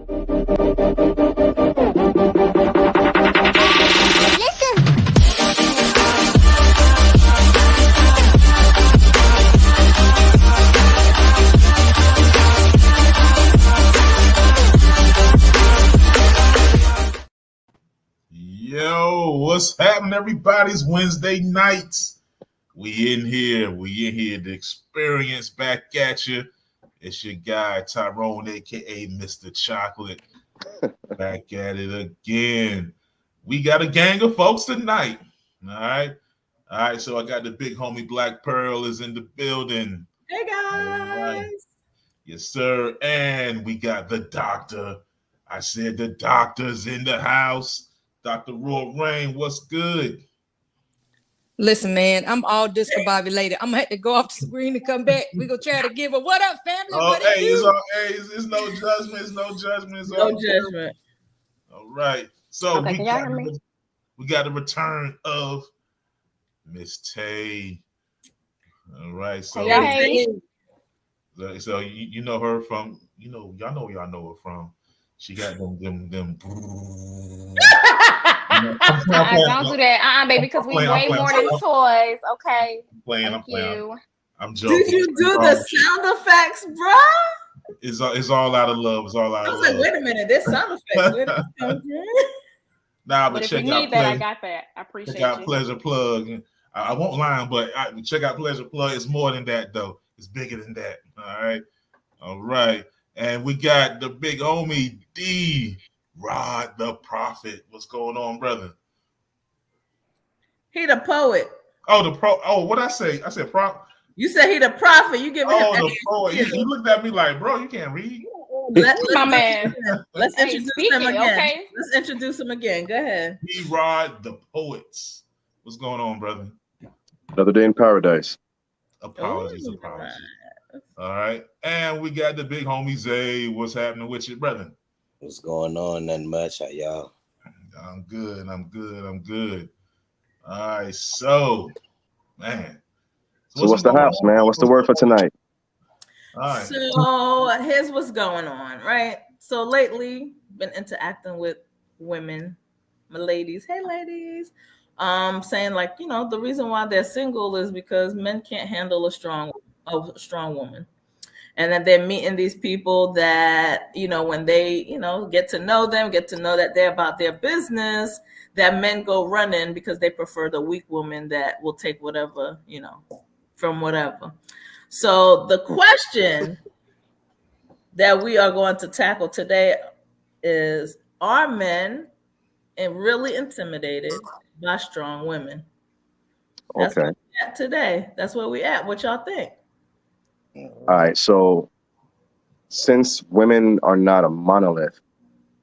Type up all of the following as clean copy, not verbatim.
Yo, what's happening, everybody's Wednesday nights? We in here. The experience back at you. It's your guy, Tyrone, a.k.a. Mr. Chocolate. Back at it again. We got a gang of folks tonight. All right. So I got the big homie Black Pearl is in the building. Hey, guys. Right. Yes, sir. And we got the doctor. I said the doctor's in the house. Dr. Roy Rain, what's good? Listen, man, I'm all discombobulated. I'm gonna have to go off the screen and come back. We're gonna try to give a what up, family? Oh, it's no judgment. It's no judgment. No judgment. All right. So okay, we got the return of Miss Tay. All right. So, hey. So you know her from, y'all know her from. She got them. Don't do that, baby, because we way more than toys. Okay. I'm playing. I'm joking. Did you do the sound effects, bro? It's all out of love. It's all out of love. I was like, wait a minute, this sound effects. Nah, but if check you out need that, I got that. I appreciate it. Check out Pleasure Plug. I won't lie, but check out Pleasure Plug. It's more than that, though. It's bigger than that. All right. And we got the big homie D, Rod the Prophet. What's going on, brother? He the poet. What I say? I said prop. You said he the prophet. You give me the poet. He looked at me like, bro, you can't read. My man. Let's introduce him again. Okay. Let's introduce him again. Go ahead. D Rod the Poets. What's going on, brother? Another day in paradise. Apologies. All right. And we got the big homie Zay. What's happening with you, brother? What's going on? Nothing much. How y'all? I'm good. All right. So, man. So what's the house, man? What's the word for tonight? All right. So here's what's going on, right? So lately, been interacting with women, my ladies. Hey, ladies. Saying like, the reason why they're single is because men can't handle a strong woman, and that they're meeting these people that when they get to know them, get to know that they're about their business, that men go running because they prefer the weak woman that will take whatever from whatever. So the question that we are going to tackle today is, are men really intimidated by strong women? That's where we're at today. That's where we at. What y'all think? All right. So since women are not a monolith,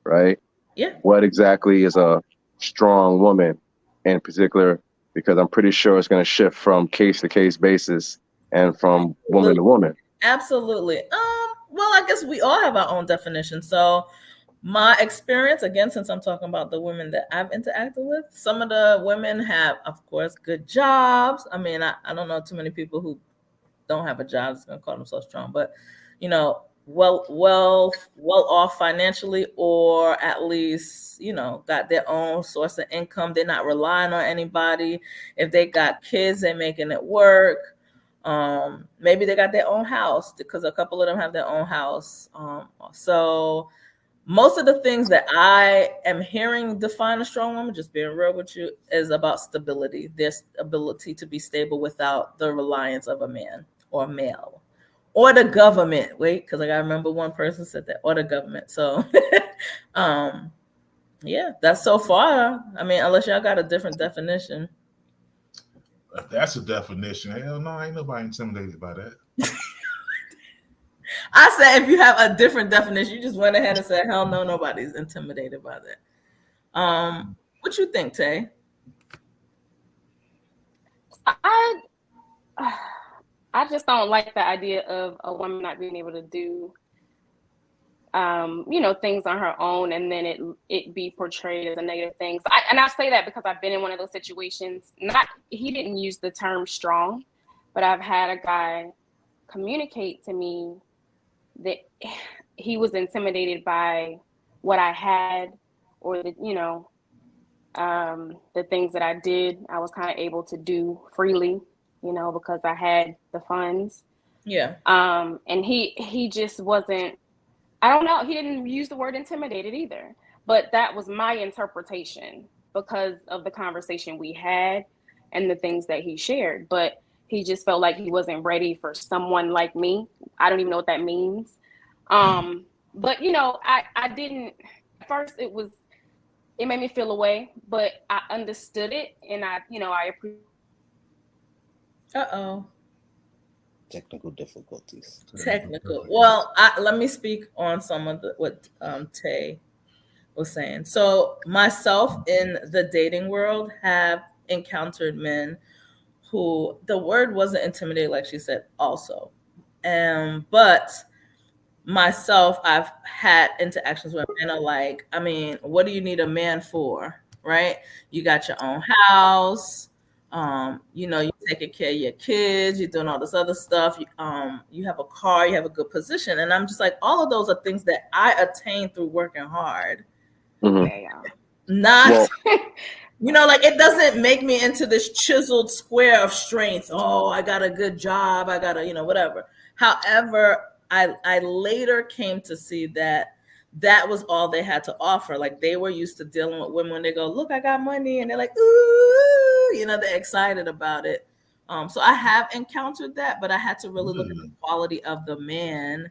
right? Yeah. What exactly is a strong woman in particular? Because I'm pretty sure it's going to shift from case to case basis and from woman to woman. Absolutely. Well, I guess we all have our own definition. So my experience, again, since I'm talking about the women that I've interacted with, some of the women have, of course, good jobs. I mean, I don't know too many people who don't have a job that's going to call themselves strong, but, well off financially, or at least, got their own source of income. They're not relying on anybody. If they got kids, they're making it work. Maybe they got their own house, because a couple of them have their own house. So most of the things that I am hearing define a strong woman, just being real with you, is about stability, their ability to be stable without the reliance of a man or a male or the government. Wait, because I got to remember one person said that, or the government. So, yeah, that's so far. I mean, unless y'all got a different definition. If that's a definition, hell no, ain't nobody intimidated by that. I said if you have a different definition, you just went ahead and said, hell no, nobody's intimidated by that. What you think, Tay? I just don't like the idea of a woman not being able to do things on her own, and then it be portrayed as a negative thing. So I say that because I've been in one of those situations. He didn't use the term strong, but I've had a guy communicate to me that he was intimidated by what I had, or the things that I did, I was kind of able to do freely, because I had the funds. Yeah. And he just wasn't, I don't know, he didn't use the word intimidated either, but that was my interpretation because of the conversation we had and the things that he shared. But he just felt like he wasn't ready for someone like me. I don't even know what that means. But I didn't, at first it made me feel away, but I understood it, and I appreciate. Uh-oh. Technical difficulties. Technical. Well, let me speak on some of what Tay was saying. So myself in the dating world have encountered men who the word wasn't intimidated, like she said, also. But myself, I've had interactions where men are like, I mean, what do you need a man for? Right? You got your own house. You're taking care of your kids, you're doing all this other stuff. You have a car, you have a good position. And I'm just like, all of those are things that I attained through working hard. Mhm. Yeah. Not, like it doesn't make me into this chiseled square of strength. Oh, I got a good job. I got a, whatever. However, I later came to see that was all they had to offer. Like they were used to dealing with women when they go, look, I got money. And they're like, ooh, they're excited about it. So I have encountered that, but I had to really look at the quality of the man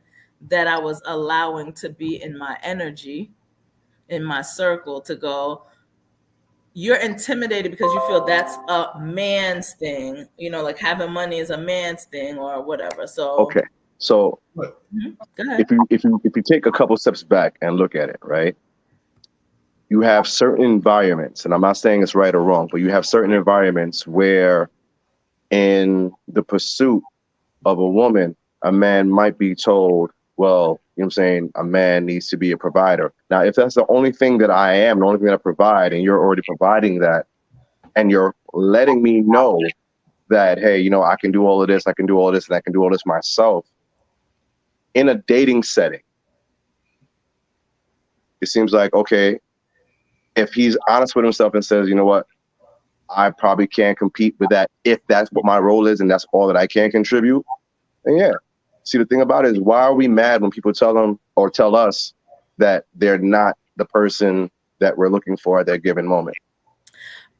that I was allowing to be in my energy, in my circle, to go, you're intimidated because you feel that's a man's thing, like having money is a man's thing or whatever. So Okay. So go ahead. if you take a couple steps back and look at it, right? You have certain environments, and I'm not saying it's right or wrong, but you have certain environments where in the pursuit of a woman, a man might be told, well, you know what I'm saying, a man needs to be a provider. Now, if that's the only thing that I am, the only thing that I provide, and you're already providing that, and you're letting me know that, hey, I can do all of this, I can do all this, and I can do all this myself in a dating setting, it seems like, okay, if he's honest with himself and says, you know what, I probably can't compete with that if that's what my role is and that's all that I can contribute, then yeah. See, the thing about it is, why are we mad when people tell them or tell us that they're not the person that we're looking for at that given moment?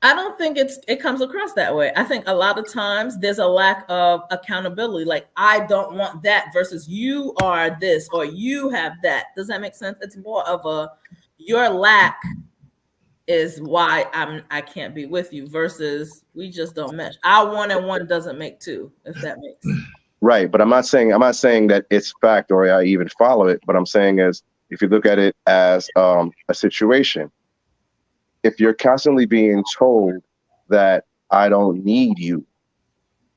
I don't think it comes across that way. I think a lot of times there's a lack of accountability. Like, I don't want that versus you are this or you have that. Does that make sense? It's more of your lack is why I can't be with you versus we just don't mesh. Our 1 and 1 doesn't make 2, if that makes sense. Right, but I'm not saying that it's fact or I even follow it. But I'm saying is, if you look at it as a situation, if you're constantly being told that I don't need you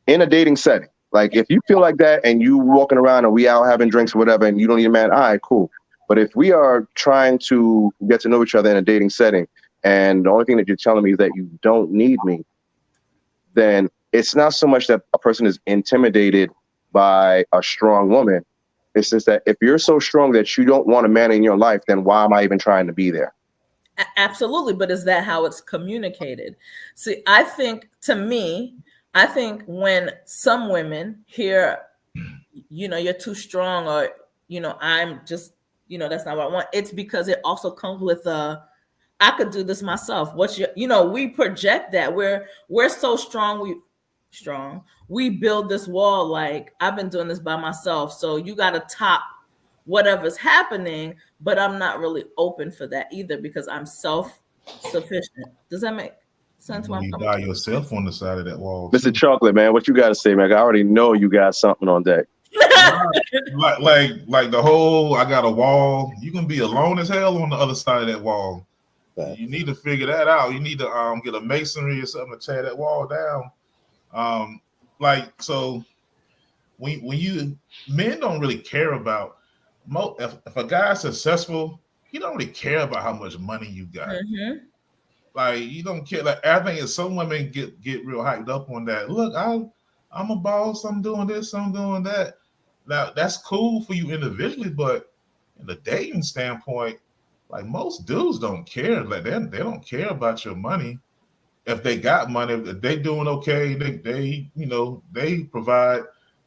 in a dating setting, like if you feel like that and you walking around and we out having drinks or whatever, and you don't need a man, all right, cool. But if we are trying to get to know each other in a dating setting, and the only thing that you're telling me is that you don't need me, then it's not so much that a person is intimidated by a strong woman. It's just that if you're so strong that you don't want a man in your life, then why am I even trying to be there? Absolutely. But is that how it's communicated? See, I think when some women hear, you're too strong, or, I'm just, that's not what I want. It's because it also comes with I could do this myself. What's we project that we're so strong. We build this wall. Like, I've been doing this by myself. So you got to top whatever's happening, but I'm not really open for that either because I'm self-sufficient. Does that make sense? When you by yourself on the side of that wall, Mr. too. Chocolate, man, what you got to say, man? I already know you got something on deck. like the whole, I got a wall. You can be alone as hell on the other side of that wall. Right. You need to figure that out. You need to get a masonry or something to tear that wall down. So when you men don't really care about if a guy's successful, he don't really care about how much money you got. Mm-hmm. Like, you don't care. Like, I think some women get real hyped up on that. Look, I'm a boss. I'm doing this. I'm doing that. Now, that's cool for you individually, but in the dating standpoint, like most dudes don't care. Like they don't care about your money. If they got money, if they doing okay, they they provide.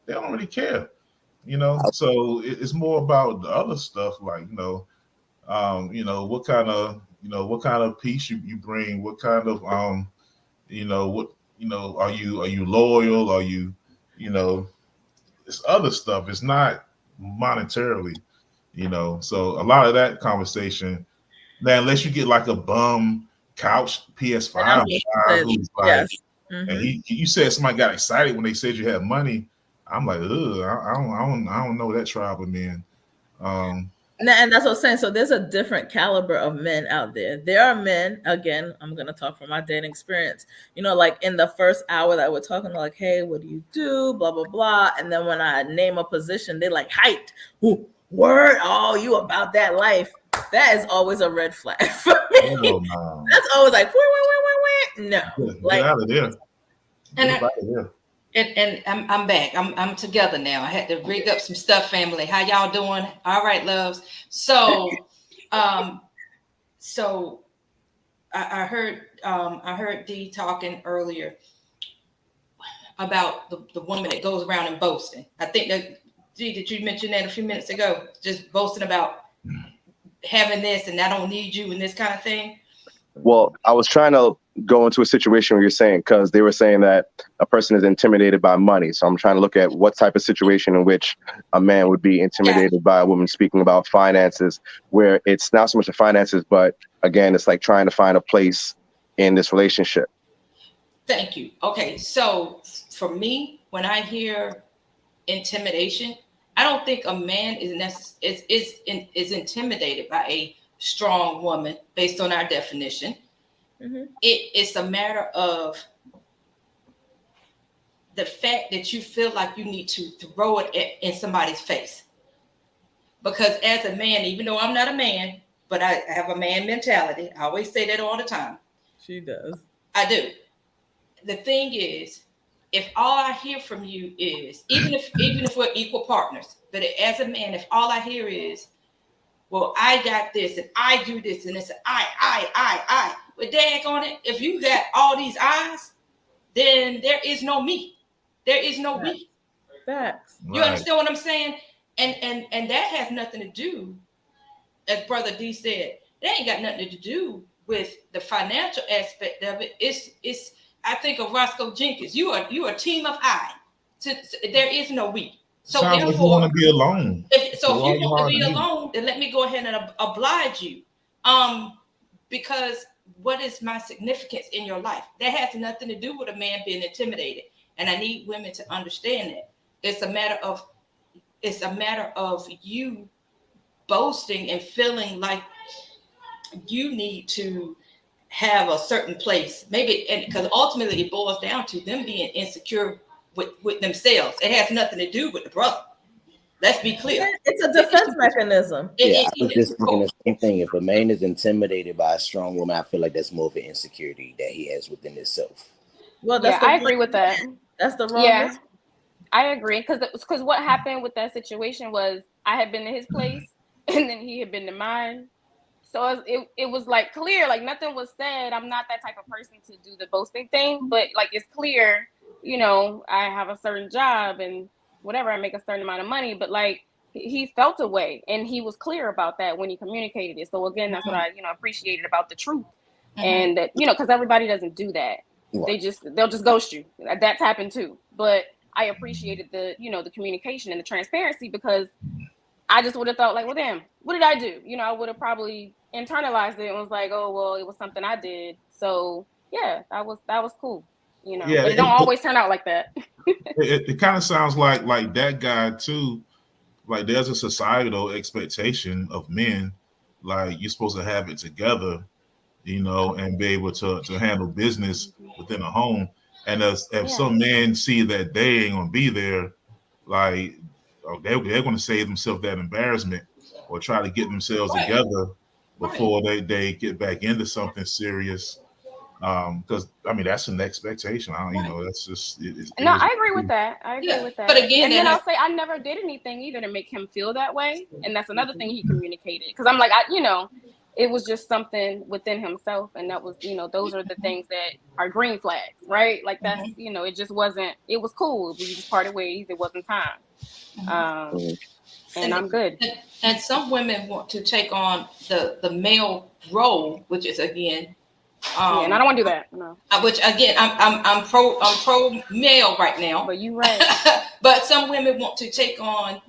They don't really care, So it's more about the other stuff, like what kind of peace you bring, what kind of what are you loyal? Are you it's other stuff. It's not monetarily, So a lot of that conversation, now unless you get like a bum couch PS5 guy who's like, yes. and you said somebody got excited when they said you had money. I'm like, ugh, I don't know that tribe of men. And that's what I'm saying. So there's a different caliber of men out there. There are men, again, I'm going to talk from my dating experience, like in the first hour that we're talking, like, hey, what do you do? Blah, blah, blah. And then when I name a position, they like hyped. Ooh, word. Oh, you about that life. That is always a red flag for me. Oh, no. That's always like, wait. No. Get out of there. Get out of there. And I'm back. I'm together now. I had to rig up some stuff, family. How y'all doing? All right, loves. So, I heard Dee talking earlier about the woman that goes around and boasting. I think that Dee, did you mention that a few minutes ago? Just boasting about having this and I don't need you and this kind of thing. Well, I was trying to go into a situation where you're saying, because they were saying that a person is intimidated by money. So I'm trying to look at what type of situation in which a man would be intimidated by a woman speaking about finances, where it's not so much the finances, but again, it's like trying to find a place in this relationship. Thank you. Okay. So for me, when I hear intimidation, I don't think a man is intimidated by a strong woman based on our definition. It's a matter of the fact that you feel like you need to throw it in somebody's face. Because as a man, even though I'm not a man, but I have a man mentality. I always say that all the time. She does. I do. The thing is, if all I hear from you is, even if we're equal partners, but as a man, if all I hear is, well, I got this and I do this and it's I. But dag on it, if you got all these eyes, then there is no me. There is no we. Facts. You understand what I'm saying? And that has nothing to do, as Brother D said, that ain't got nothing to do with the financial aspect of it. It's I think of Roscoe Jenkins. You are a team of I. There is no we. So sounds therefore, like you want to be alone. If you want to be alone, then let me go ahead and oblige you. Because what is my significance in your life? That has nothing to do with a man being intimidated. And I need women to understand that. It's a matter of you boasting and feeling like you need to have a certain place. Maybe, and because ultimately it boils down to them being insecure with themselves. It has nothing to do with the brother. Let's be clear. It's a defense mechanism. I was just thinking the same thing. If a man is intimidated by a strong woman, I feel like that's more of an insecurity that he has within himself. Well, I agree with that. That's the wrong. Yeah, I agree. Because what happened with that situation was I had been to his place and then he had been to mine. So it was like clear, like nothing was said. I'm not that type of person to do the boasting thing, but like it's clear, I have a certain job and whatever, I make a certain amount of money, but like he felt a way and he was clear about that when he communicated it. So again, that's what I, appreciated about the truth. And that, because everybody doesn't do that. Right. They'll just ghost you. That's happened too. But I appreciated the, the communication and the transparency, because I just would have thought like, well, damn, what did I do? I would have probably internalized it and was like, oh, well, it was something I did. So yeah, that was cool. But it don't always turn out like that. it kind of sounds like that guy too. Like there's a societal expectation of men, like you're supposed to have it together, and be able to handle business within a home. And if some men see that they ain't gonna be there, like they're gonna save themselves that embarrassment or try to get themselves together before they get back into something serious. Because I mean that's an expectation. That's just I agree with that. But again, and then I'll say I never did anything either to make him feel that way, and that's another thing he communicated. Because I'm like, it was just something within himself, and that was, those are the things that are green flags, right? Like that's, it just wasn't. It was cool. We just parted ways. It wasn't time, and I'm good. And some women want to take on the male role, which is again. And I don't want to do that. No. Which again, I'm pro male right now. But you right. But some women want to take on,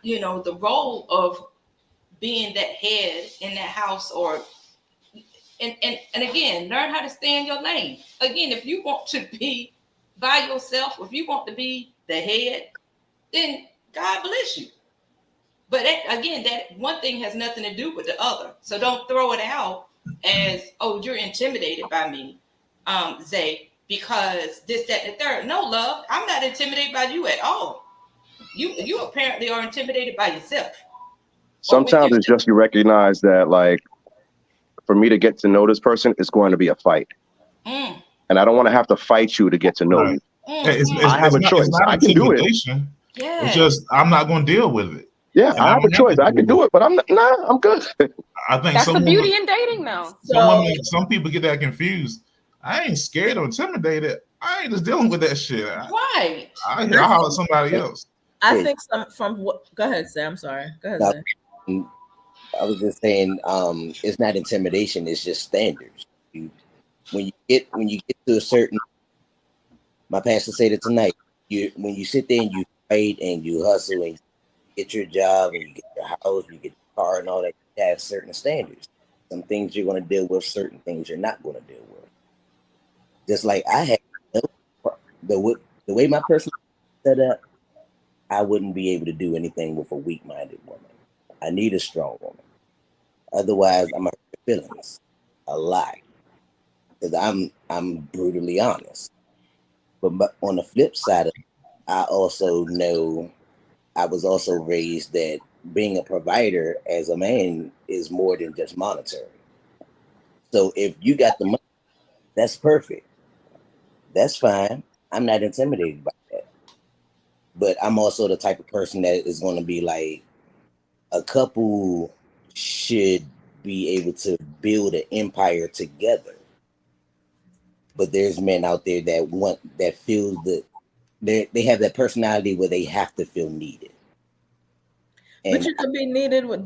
the role of being that head in that house, or and again, learn how to stay in your lane. Again, if you want to be by yourself, if you want to be the head, then God bless you. But again, that one thing has nothing to do with the other. So don't throw it out as, oh, you're intimidated by me, Zay, because this, that, and the third. No, love, I'm not intimidated by you at all. You apparently are intimidated by yourself. Sometimes it's just you recognize that, like, for me to get to know this person, it's going to be a fight. And I don't want to have to fight you to get to know you. I have a choice. I can do it. Yeah. It's just I'm not going to deal with it. Yeah, I have a choice. I can do it, but I'm good. I think that's the beauty in dating, though. Some people get that confused. I ain't scared or intimidated. I ain't just dealing with that shit. Right. I holler at somebody else. I think from what. Go ahead, Sam. I'm sorry. Go ahead, Sam. I was just saying, it's not intimidation. It's just standards. When you get to a certain, my pastor said it tonight. When you sit there and you fight and you hustle and you get your job and you get your house, you get your car and all that, you have certain standards. Some things you're going to deal with, certain things you're not going to deal with. Just like I had the way my person set up, I wouldn't be able to do anything with a weak-minded woman. I need a strong woman. Otherwise, I'm hurt your feelings a lot. Because I'm brutally honest. But on the flip side of it, I also know I was also raised that being a provider as a man is more than just monetary. So if you got the money, that's perfect. That's fine. I'm not intimidated by that. But I'm also the type of person that is going to be like, a couple should be able to build an empire together. But there's men out there that feel that they have that personality where they have to feel needed. But you could be needed with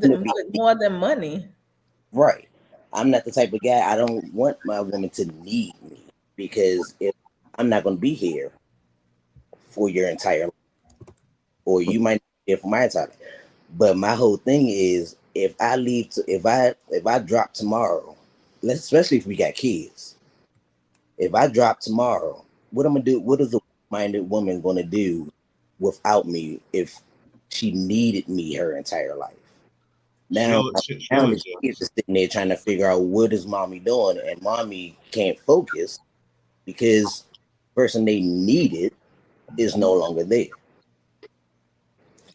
more than money. Right. I'm not the type of guy, I don't want my woman to need me, because if I'm not going to be here for your entire life, or you might be here for my entire life. But my whole thing is, if I leave, if I drop tomorrow, especially if we got kids, if I drop tomorrow, what I'm gonna do? What is a minded woman gonna do without me if she needed me her entire life? Now the kids are sitting there trying to figure out what is mommy doing, and mommy can't focus because the person they needed is no longer there.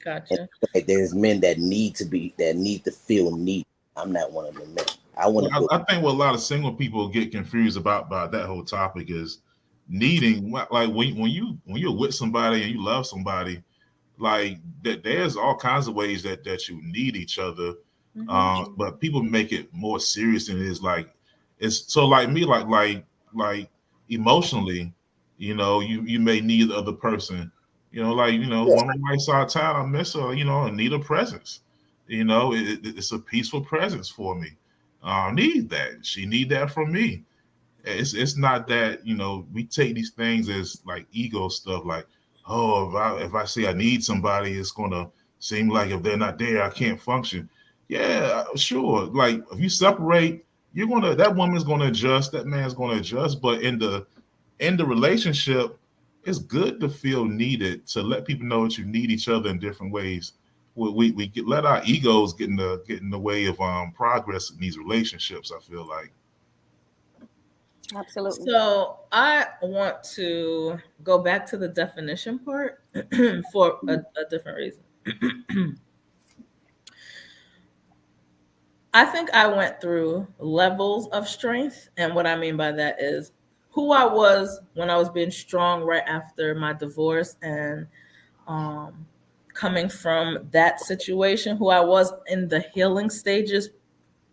Gotcha. Like, there's men that need to feel needed. I'm not one of them men. I think what a lot of single people get confused about that whole topic is needing. Like when you're with somebody and you love somebody, like that, there's all kinds of ways that you need each other. But people make it more serious than it is. Like, it's so like me, like emotionally, you may need the other person. When my wife's out of town, I miss her, and need a presence. It's a peaceful presence for me. I need that. She need that from me. It's not that, we take these things as like ego stuff, like, oh, if I say I need somebody, it's gonna seem like if they're not there, I can't function. Yeah, sure. Like if you separate, that woman's gonna adjust, that man's gonna adjust, but in the relationship, it's good to feel needed, to let people know that you need each other in different ways. We let our egos get in the way of progress in these relationships, I feel like. Absolutely. So I want to go back to the definition part for a different reason. I think I went through levels of strength, and what I mean by that is who I was when I was being strong right after my divorce, and coming from that situation, who I was in the healing stages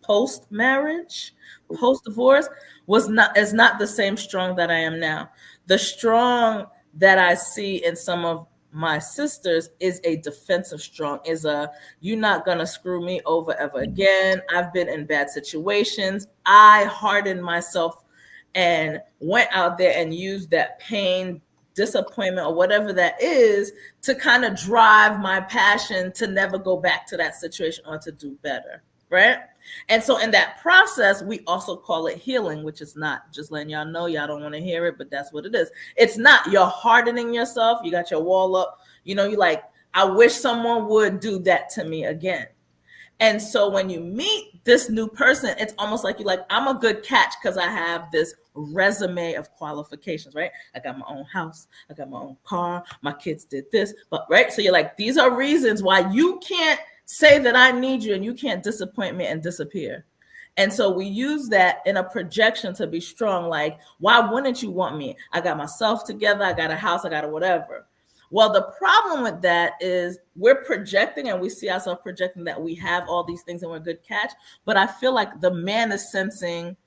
post marriage, post divorce, is not the same strong that I am now. The strong that I see in some of my sisters is a defensive strong, is a you're not gonna screw me over ever again. I've been in bad situations. I hardened myself and went out there and used that pain, disappointment, or whatever that is to kind of drive my passion to never go back to that situation or to do better. Right. And so in that process, we also call it healing, which is not, just letting y'all know, y'all don't want to hear it, but that's what it is. It's not, you're hardening yourself. You got your wall up. You know, you're like, I wish someone would do that to me again. And so when you meet this new person, it's almost like you're like, I'm a good catch because I have this resume of qualifications, right? I got my own house, I got my own car, my kids did this, but right. So you're like, these are reasons why you can't say that I need you and you can't disappoint me and disappear. And so we use that in a projection to be strong. Like, why wouldn't you want me? I got myself together, I got a house, I got a whatever. Well, the problem with that is we're projecting and we see ourselves projecting that we have all these things and we're a good catch. But I feel like the man is sensing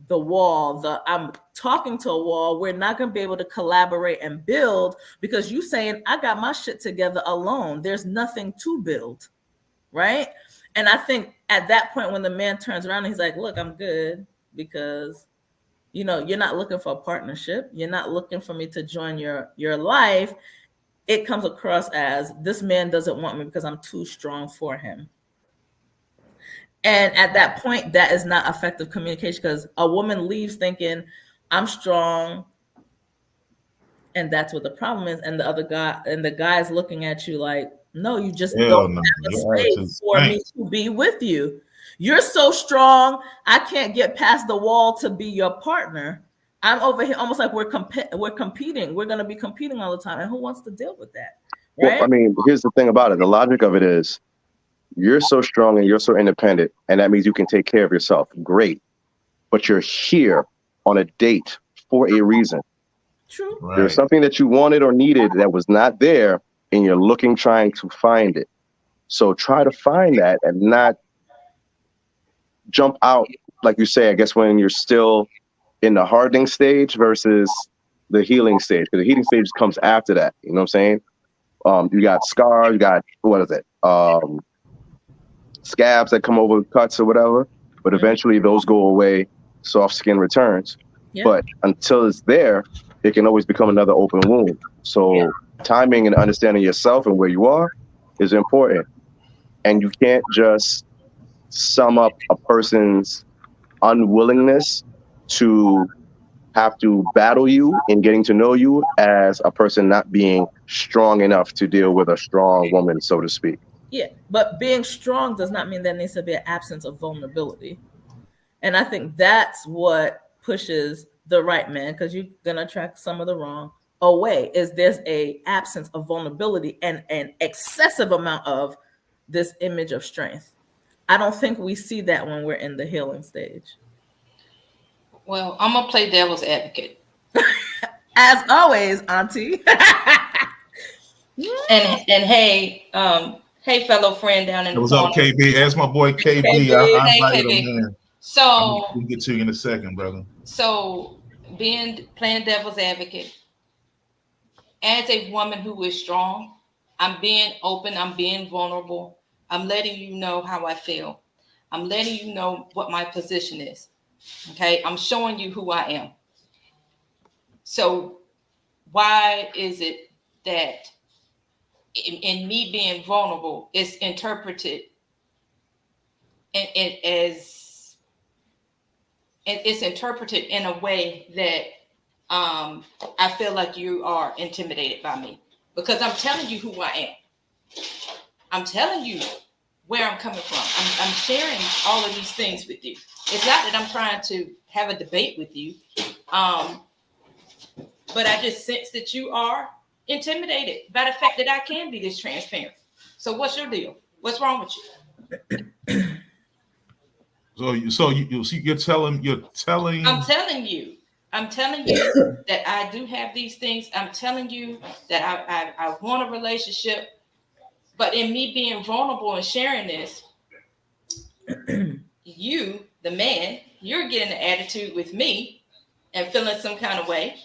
the wall, I'm talking to a wall. We're not going to be able to collaborate and build because you saying, I got my shit together alone. There's nothing to build. Right. And I think at that point, when the man turns around, he's like, look, I'm good because, you know, you're not looking for a partnership. You're not looking for me to join your life. It comes across as this man doesn't want me because I'm too strong for him. And at that point, that is not effective communication because a woman leaves thinking I'm strong. And that's what the problem is. And the guy is looking at you like, no, you just don't have a space for me to be with you. You're so strong. I can't get past the wall to be your partner. I'm over here almost like we're competing. We're going to be competing all the time. And who wants to deal with that? Right? Well, I mean, here's the thing about it. The logic of it is you're so strong and you're so independent. And that means you can take care of yourself. Great. But you're here on a date for a reason. True. Right. There's something that you wanted or needed that was not there, and you're trying to find it. So try to find that and not jump out, like you say, I guess, when you're still in the hardening stage versus the healing stage. Because the healing stage comes after that. You know what I'm saying? You got scars, you got, what is it? Scabs that come over cuts or whatever. But eventually those go away, soft skin returns. Yeah. But until it's there, it can always become another open wound. So timing and understanding yourself and where you are is important. And you can't just sum up a person's unwillingness to have to battle you in getting to know you as a person not being strong enough to deal with a strong woman, so to speak. Yeah, but being strong does not mean there needs to be an absence of vulnerability. And I think that's what pushes the right man, because you're going to attract some of the wrong away, is there's a absence of vulnerability and an excessive amount of this image of strength. I don't think we see that when we're in the healing stage. Well, I'm going to play devil's advocate. As always, Auntie. and hey, hey, fellow friend down in the What's up, KB? Ask my boy KB. I invited him in. So we'll get to you in a second, brother. So playing devil's advocate, as a woman who is strong, I'm being open, I'm being vulnerable. I'm letting you know how I feel. I'm letting you know what my position is. Okay, I'm showing you who I am. So why is it that in me being vulnerable is interpreted as it's interpreted in a way that I feel like you are intimidated by me, because I'm telling you who I am. I'm telling you where I'm coming from. I'm sharing all of these things with you. It's not that I'm trying to have a debate with you, but I just sense that you are intimidated by the fact that I can be this transparent. So what's your deal? What's wrong with you? So you're telling. I'm telling you that I do have these things. I'm telling you that I want a relationship, but in me being vulnerable and sharing this, you, the man, you're getting an attitude with me and feeling some kind of way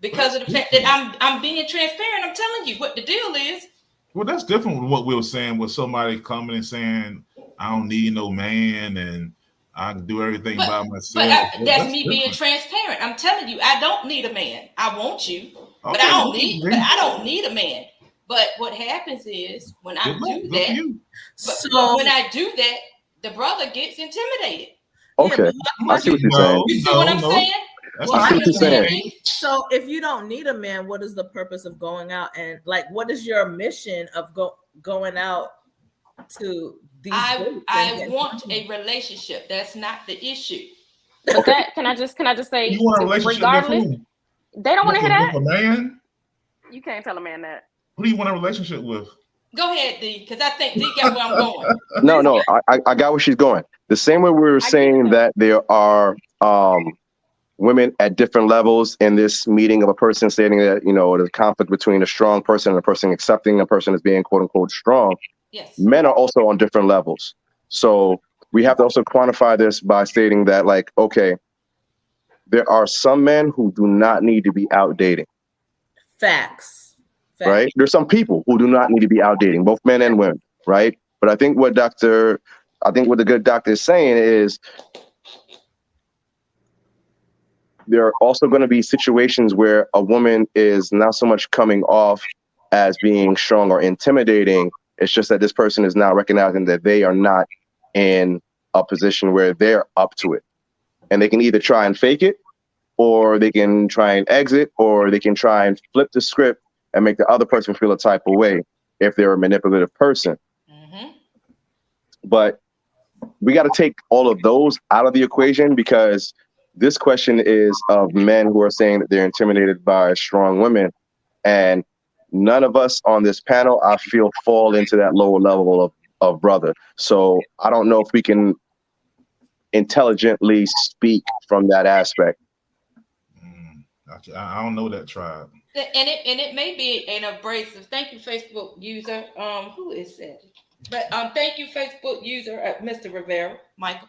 because of the fact that I'm being transparent. I'm telling you what the deal is. Well, that's different from what we were saying with somebody coming and saying, I don't need no man and I can do everything by myself. But that's me being transparent. I'm telling you, I don't need a man. I want you, but I don't need a man. But what happens is when I do that, when I do that, the brother gets intimidated. Okay, I see what you're saying. You see what I'm saying? I see what you're saying. So if you don't need a man, what is the purpose of going out and like what is your mission of going out to these I want a relationship. That's not the issue. But that can I just say, you want a relationship regardless, with who? They don't want to hear that. With a man? You can't tell a man that. Who do you want a relationship with? Go ahead, D, because I think D got where I'm going. No, I got where she's going. The same way we were saying that there are women at different levels in this meeting of a person stating that, you know, there's conflict between a strong person and a person accepting a person as being quote unquote strong. Yes. Men are also on different levels. So we have to also quantify this by stating that, like, okay, there are some men who do not need to be out dating. Facts. Right? There's some people who do not need to be out dating, both men and women, right? But I think what the good doctor is saying is there are also going to be situations where a woman is not so much coming off as being strong or intimidating. It's just that this person is now recognizing that they are not in a position where they're up to it. And they can either try and fake it, or they can try and exit, or they can try and flip the script and make the other person feel a type of way if they're a manipulative person. Mm-hmm. But we got to take all of those out of the equation, because this question is of men who are saying that they're intimidated by strong women. And none of us on this panel, I feel, fall into that lower level of brother. So I don't know if we can intelligently speak from that aspect. I don't know that tribe. And it may be an abrasive. Thank you, Facebook user. Who is that? But thank you, Facebook user, Mr. Rivera, Michael.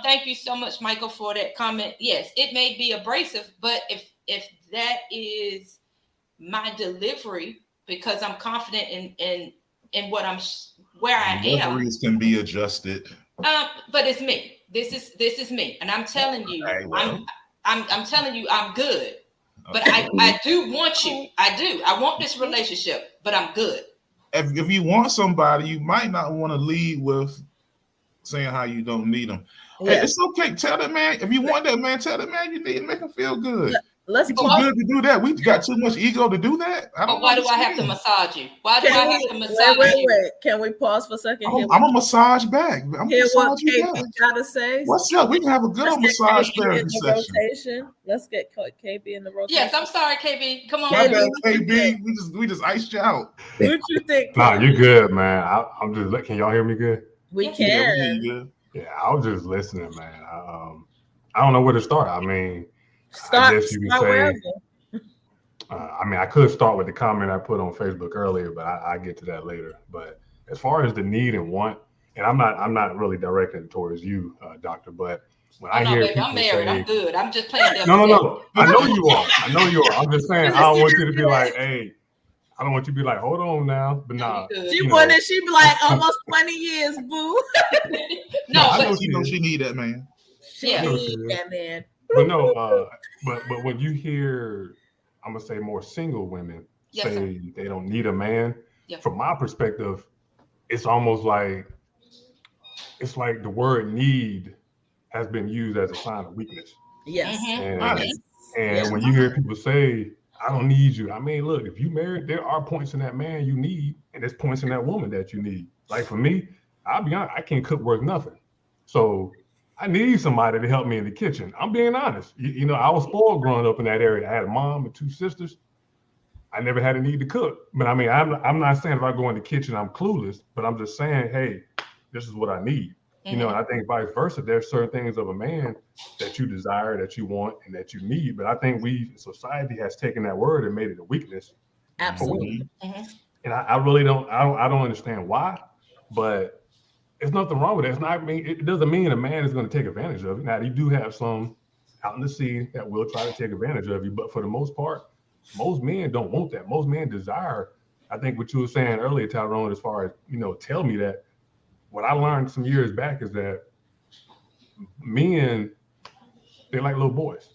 Thank you so much, Michael, for that comment. Yes, it may be abrasive, but if that is my delivery, because I'm confident in what where I am. Deliveries can be adjusted. But it's me. This is me, and I'm telling you, I'm telling you, I'm good. But I do want you. I do. I want this relationship, but I'm good. If you want somebody, you might not want to lead with saying how you don't need them. Yeah. Hey, it's okay. Tell that man, if you want that man, tell that man you need to make him feel good. Let's too good to do that. We got too much ego to do that. Why do I have to massage you? Why do I have to massage you? Wait. Can we pause for a second? I'm a massage back. I'm hear what KB gotta say. What's up? We can have a good massage therapy session. Let's get KB in the rotation. Yes, I'm sorry, KB. Come on, KB. We just iced you out. What you think? Nah, you're good, man. I'm just. Can y'all hear me good? We can. Yeah, I was just listening, man. I don't know where to start. I mean, I guess you could say. I mean, I could start with the comment I put on Facebook earlier, but I get to that later. But as far as the need and want, and I'm not really directing it towards you, Doctor, but when I hear people I'm married, I'm good. I'm just playing. No. I know you are. I'm just saying, I don't want you to be like, hey, I don't want you to be like, hold on now. But nah. She wanted, she be like, almost 20 years, boo. No, I know she need that man. She need that man. But no, but when you hear, I'm gonna say more single women say they don't need a man. From my perspective, it's almost like the word need has been used as a sign of weakness. Yes. And when you hear people say, I don't need you, I mean, look, if you married, there are points in that man you need, and there's points in that woman that you need. Like for me, I'll be honest, I can't cook worth nothing. So I need somebody to help me in the kitchen. I'm being honest. You know, I was spoiled growing up in that area. I had a mom and two sisters. I never had a need to cook. But I mean, I'm not saying if I go in the kitchen, I'm clueless, but I'm just saying, hey, this is what I need. You know, and I think vice versa, there's certain things of a man that you desire, that you want, and that you need. But I think society has taken that word and made it a weakness. Absolutely. And I really don't understand why, but There's nothing wrong with that. It's not, I mean, it doesn't mean a man is going to take advantage of it. Now, you do have some out in the sea that will try to take advantage of you, but for the most part, most men don't want that. Most men desire, I think what you were saying earlier, Tyrone, as far as, tell me that what I learned some years back is that men, they like little boys.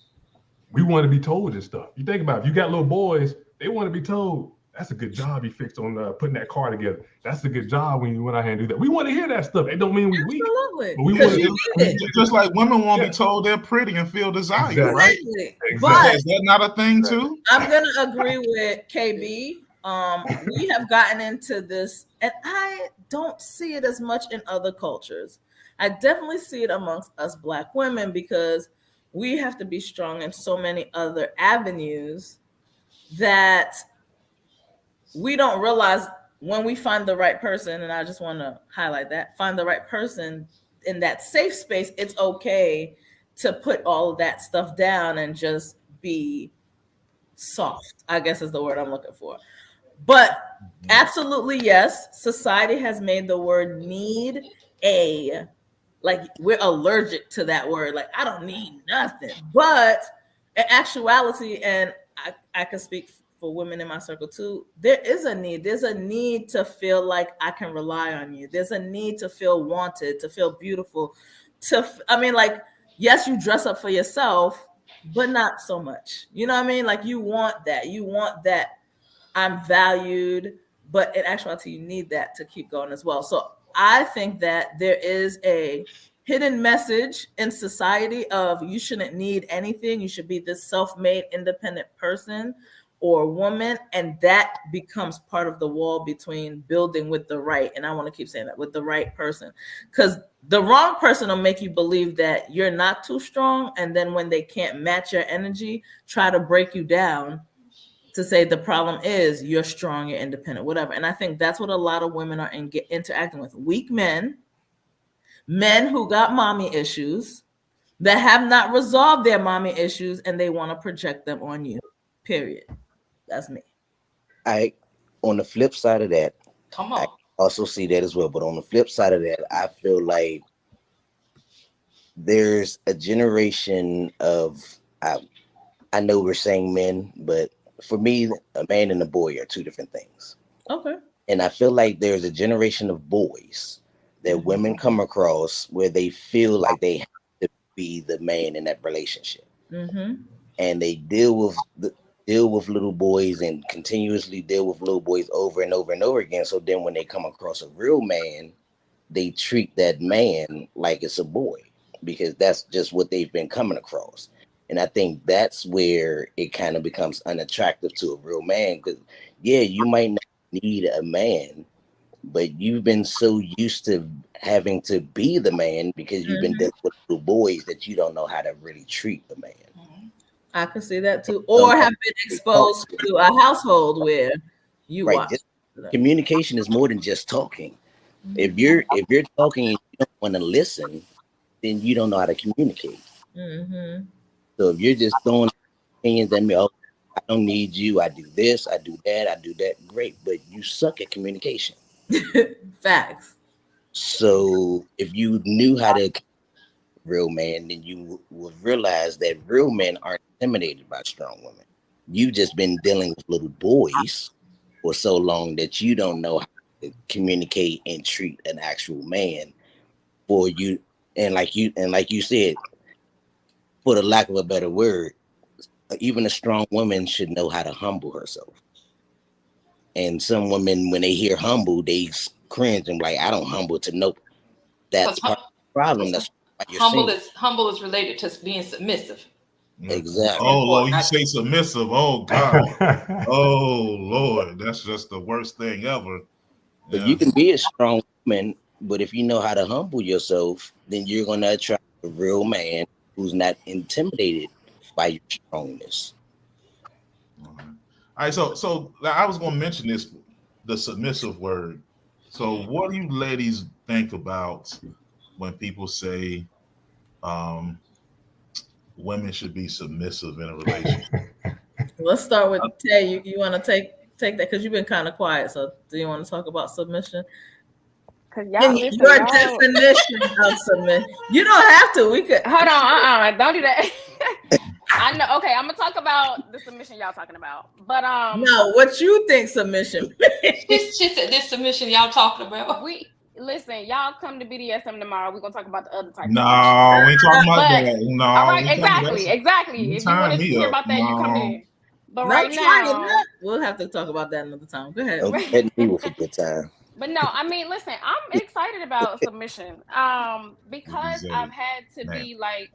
We want to be told this stuff. You think about it, if you got little boys, they want to be told, that's a good job you fixed on putting that car together. That's a good job when you went out here and do that. We want to hear that stuff. It don't mean we weak. Absolutely. But we want to just like women want to be told they're pretty and feel desire, exactly. right? Exactly. But is that not a thing too? I'm gonna agree with KB. We have gotten into this, and I don't see it as much in other cultures. I definitely see it amongst us Black women because we have to be strong in so many other avenues that we don't realize when we find the right person. And I just want to highlight that, find the right person in that safe space. It's okay to put all of that stuff down and just be soft, I guess is the word I'm looking for. But absolutely, yes, society has made the word need like we're allergic to that word. Like, I don't need nothing. But in actuality, and I can speak for women in my circle too, there is a need. There's a need to feel like I can rely on you. There's a need to feel wanted, to feel beautiful. Like, yes, you dress up for yourself, but not so much. You know what I mean? Like, you want that. You want that I'm valued, but in actuality, you need that to keep going as well. So I think that there is a hidden message in society of you shouldn't need anything. You should be this self-made, independent person or woman. And that becomes part of the wall between building with the right. And I want to keep saying that, with the right person, because the wrong person will make you believe that you're not too strong. And then when they can't match your energy, try to break you down to say the problem is you're strong, you're independent, whatever. And I think that's what a lot of women are interacting with. Weak men who got mommy issues that have not resolved their mommy issues, and they want to project them on you, period. That's me. On the flip side of that, come on. I also see that as well. But on the flip side of that, I feel like there's a generation of, I know we're saying men, but for me, a man and a boy are two different things. Okay. And I feel like there's a generation of boys that women come across where they feel like they have to be the man in that relationship. Mm-hmm. And they deal with little boys and continuously deal with little boys over and over and over again. So then when they come across a real man, they treat that man like it's a boy, because that's just what they've been coming across. And I think that's where it kind of becomes unattractive to a real man. Because, yeah, you might not need a man, but you've been so used to having to be the man because you've been dealing with little boys that you don't know how to really treat the man. I can see that too. Or have been exposed to a household where you watch. Communication is more than just talking. If you're talking and you don't want to listen, then you don't know how to communicate. Mm-hmm. So if you're just throwing opinions at me, oh, I don't need you, I do this, I do that, great, but you suck at communication. Facts. So if you knew how to real man, then you would realize that real men aren't intimidated by strong women. You've just been dealing with little boys for so long that you don't know how to communicate and treat an actual man for you. And like you said, for the lack of a better word, even a strong woman should know how to humble herself. And some women, when they hear humble, they cringe and like, I don't humble to no. That's part of the problem. That's why you're humble is related to being submissive. Exactly. Oh Lord, you say submissive. Oh God. Oh Lord, that's just the worst thing ever. But you can be a strong woman, but if you know how to humble yourself, then you're gonna attract a real man who's not intimidated by your strongness. All right, so I was going to mention this, the submissive word. So what do you ladies think about when people say women should be submissive in a relationship? Let's start with Tay. You want to take that because you've been kind of quiet. So do you want to talk about submission? Cause y'all In listen, your y'all. definition of submission. You don't have to. We could Hold on, don't do that. I know. Okay, I'm gonna talk about the submission y'all talking about, but no. What you think submission? She said this submission y'all talking about. we listen. Y'all come to BDSM tomorrow. We're gonna talk about the other type. No, we ain't talking about But that. No, all right, we talking about exactly. If you want to hear about that, you come in. But right now, we'll have to talk about that another time. Go ahead. Don't threaten me with a good time. But no, I mean, listen, I'm excited about submission. Because I've had to be like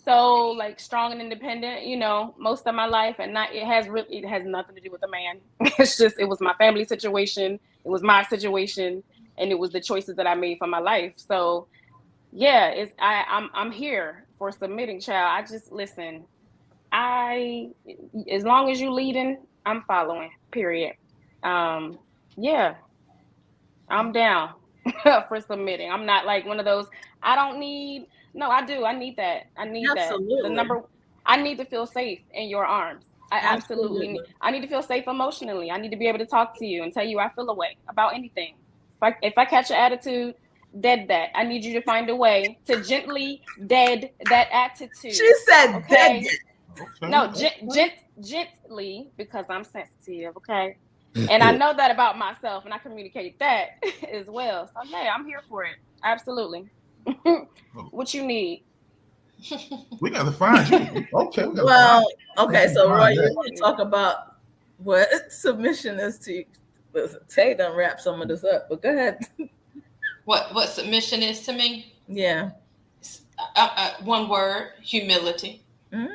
so like strong and independent, you know, most of my life, and it has nothing to do with the man. It's just it was my family situation, it was my situation, and it was the choices that I made for my life. So yeah, I'm here for submitting, child. I just listen. As long as you leading, I'm following. Period. Yeah. I'm down for submitting. I'm not like one of those. I don't need. No, I do. I need that. I need absolutely. that. I need to feel safe in your arms. I absolutely need. I need to feel safe emotionally. I need to be able to talk to you and tell you I feel a way about anything. If I catch your attitude, dead that. I need you to find a way to gently dead that attitude. She said okay? dead. Okay. No, gently, because I'm sensitive. Okay. And I know that about myself, and I communicate that as well. So yeah, I'm here for it. Absolutely. What you need? We got to find you. Okay. Okay. So Roy, you want to talk about what submission is to you? Tay done wrap some of this up, but go ahead. What submission is to me? Yeah. One word: humility. And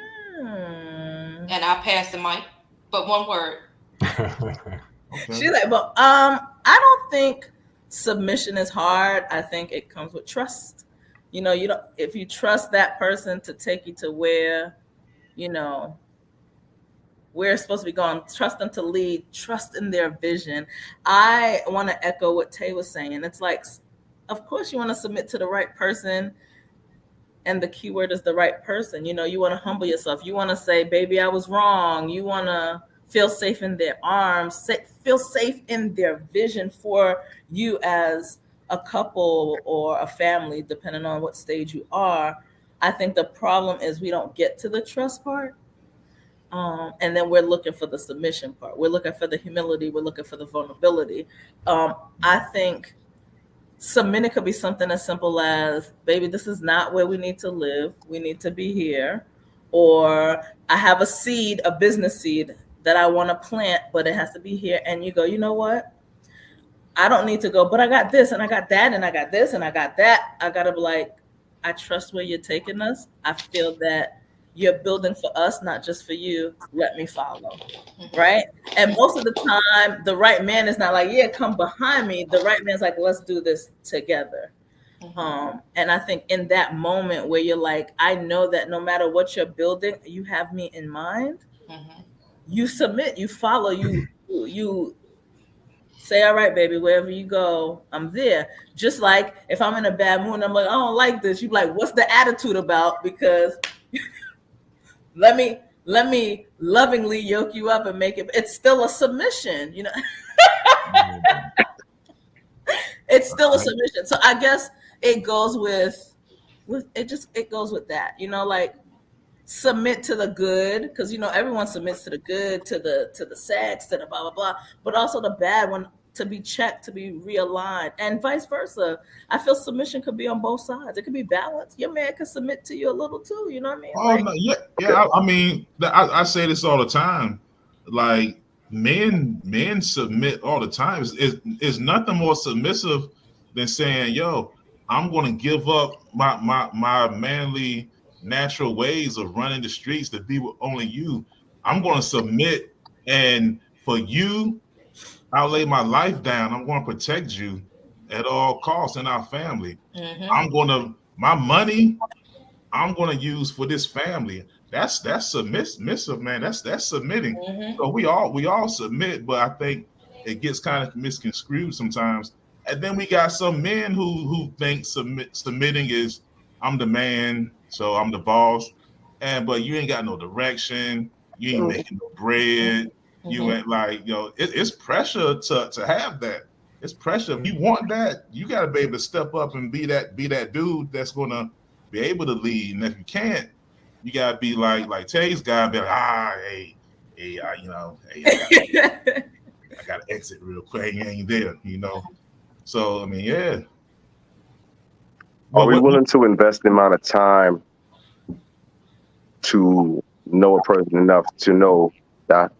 I'll pass the mic, but one word. Okay. She's like, but I don't think submission is hard. I think it comes with trust. You know, if you trust that person to take you to where, you know, where it's supposed to be going, trust them to lead, trust in their vision. I want to echo what Tay was saying. It's like, of course you want to submit to the right person. And the key word is the right person. You know, you want to humble yourself. You want to say, baby, I was wrong. You want to feel safe in their arms, feel safe in their vision for you as a couple or a family, depending on what stage you are. I think the problem is we don't get to the trust part. And then we're looking for the submission part. We're looking for the humility. We're looking for the vulnerability. I think submitting could be something as simple as, baby, this is not where we need to live. We need to be here. Or I have a seed, a business seed that I want to plant, but it has to be here. And you go, you know what? I don't need to go, but I got this and I got that and I got this and I got that. I got to be like, I trust where you're taking us. I feel that you're building for us, not just for you. Let me follow. Right? And most of the time, the right man is not like, yeah, come behind me. The right man's like, let's do this together. And I think in that moment where you're like, I know that no matter what you're building, you have me in mind. You submit, you follow, you say, all right, baby, wherever you go, I'm there. Just like if I'm in a bad mood, I'm like, I don't like this. You're like, what's the attitude about? Because let me lovingly yoke you up and make it. It's still a submission, you know. It's still a submission. So I guess it goes with it goes with that, you know, like submit to the good, because you know everyone submits to the good, to the sex, to the blah blah blah, but also the bad one to be checked, to be realigned, and vice versa. I feel submission could be on both sides. It could be balanced. Your man could submit to you a little too. You know what I mean? Oh no, yeah. I mean, I say this all the time. Like men submit all the time. Is nothing more submissive than saying, "Yo, I'm going to give up my manly natural ways of running the streets to be with only you. I'm going to submit, and for you, I'll lay my life down. I'm going to protect you at all costs in our family. My money, I'm going to use for this family." That's submissive, man. That's submitting. So we all submit, but I think it gets kind of misconstrued sometimes. And then we got some men who think submitting is, I'm the man, so I'm the boss, but you ain't got no direction. You ain't making no bread. You ain't like, it's pressure to have that. it's pressure. If you want that, you got to be able to step up and be that dude that's gonna be able to lead. And if you can't, you gotta be like Tay's guy, be like, hey, I gotta exit real quick. He ain't there, So I mean, yeah. Are we willing to invest the amount of time to know a person enough to know that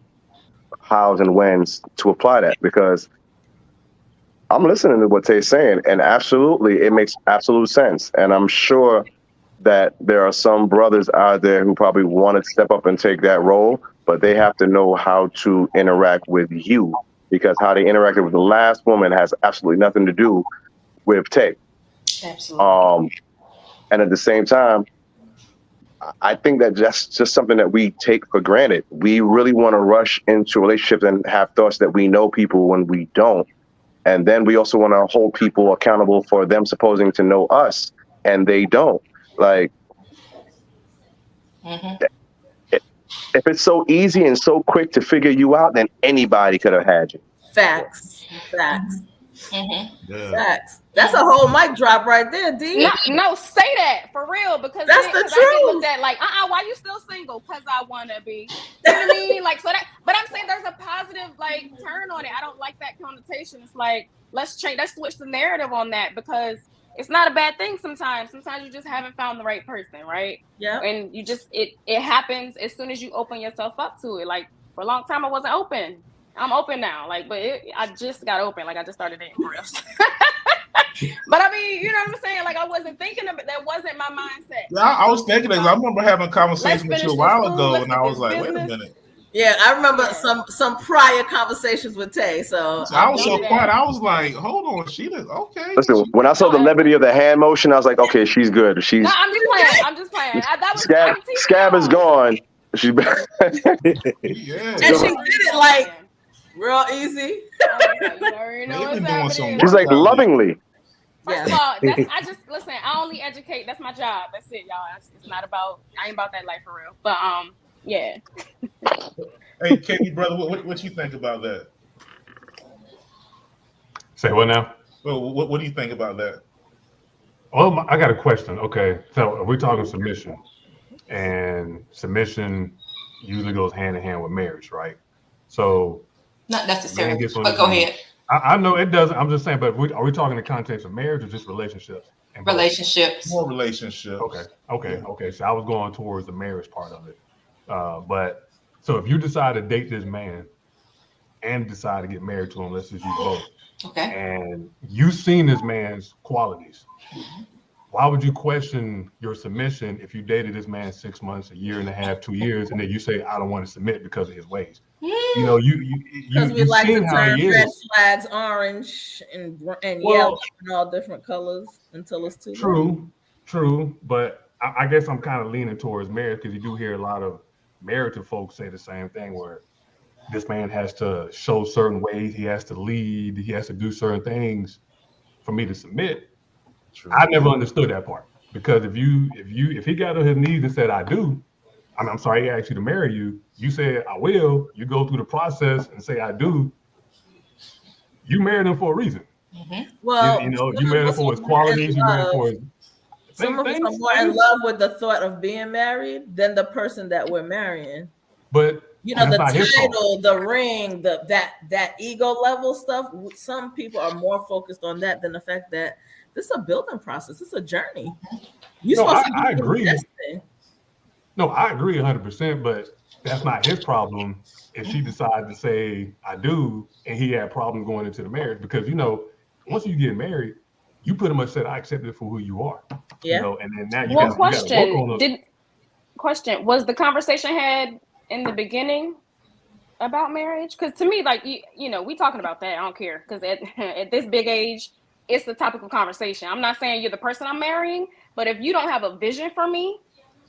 hows and whens to apply that? Because I'm listening to what Tay's saying, and absolutely, it makes absolute sense. And I'm sure that there are some brothers out there who probably want to step up and take that role, but they have to know how to interact with you, because how they interacted with the last woman has absolutely nothing to do with Tay. Absolutely. And at the same time, I think that that's just something that we take for granted. We really want to rush into relationships and have thoughts that we know people when we don't. And then we also want to hold people accountable for them supposing to know us, and they don't. Like, if it's so easy and so quick to figure you out, then anybody could have had you. Facts. That's a whole mic drop right there, D. No, say that for real, because that's the truth. I get looked at like, why you still single? Because I wanna be. You know what I mean? Like, so that. But I'm saying there's a positive like turn on it. I don't like that connotation. It's like let's switch the narrative on that, because it's not a bad thing sometimes. Sometimes you just haven't found the right person, right? Yeah. And you just it happens as soon as you open yourself up to it. Like for a long time I wasn't open. I'm open now. Like, but I just got open. Like I just started dating for real. But I mean, you know what I'm saying? Like I wasn't thinking of it. That wasn't my mindset. Yeah, I was thinking that. I remember having a conversation with you a while ago, and I was like, wait a minute. Yeah, I remember some prior conversations with Tay. So I was so quiet. I was like, hold on, she did okay. Listen, when I saw the levity of the hand motion, I was like, okay, she's good. She's. No, I'm just playing. That was Scab is gone. She's back. Yeah. And she did it like real easy. She's like lovingly. First of all, I just listen. I only educate. That's my job. That's it, y'all. It's not about. I ain't about that life for real. But yeah. Hey, Katie, brother, what you think about that? Say what now? Well, what do you think about that? Well, I got a question. Okay, so we're talking submission, and submission usually goes hand in hand with marriage, right? So not necessarily. But go ahead. I know it doesn't. I'm just saying, but are we talking in the context of marriage or just relationships? Relationships. More relationships. Okay. So I was going towards the marriage part of it. But so if you decide to date this man and decide to get married to him, let's just use both. Okay. And you've seen this man's qualities. Why would you question your submission if you dated this man 6 months, a year and a half, 2 years, and then you say, I don't want to submit because of his ways? You know, because we like to turn red flags orange and yellow and all different colors until it's too late. True. But I guess I'm kind of leaning towards marriage, because you do hear a lot of married folks say the same thing, where this man has to show certain ways, he has to lead, he has to do certain things for me to submit. True. I never understood that part, because if he got on his knees and said I do, I'm sorry, he asked you to marry you, you said I will, you go through the process and say I do, you married him for a reason. Well, you married him for his qualities, you married him for his some of us are more in love with the thought of being married than the person that we're marrying. But the title, the ring, that ego level stuff. Some people are more focused on that than the fact that this is a building process. It's a journey. I agree. No, I agree 100%, but that's not his problem if she decides to say I do and he had problems going into the marriage, because once you get married, you pretty much said I accept it for who you are. Yeah. And then now you got to work on it. Was the conversation had in the beginning about marriage? Because to me, like we talking about that. I don't care, because at this big age, it's the topic of conversation. I'm not saying you're the person I'm marrying, but if you don't have a vision for me,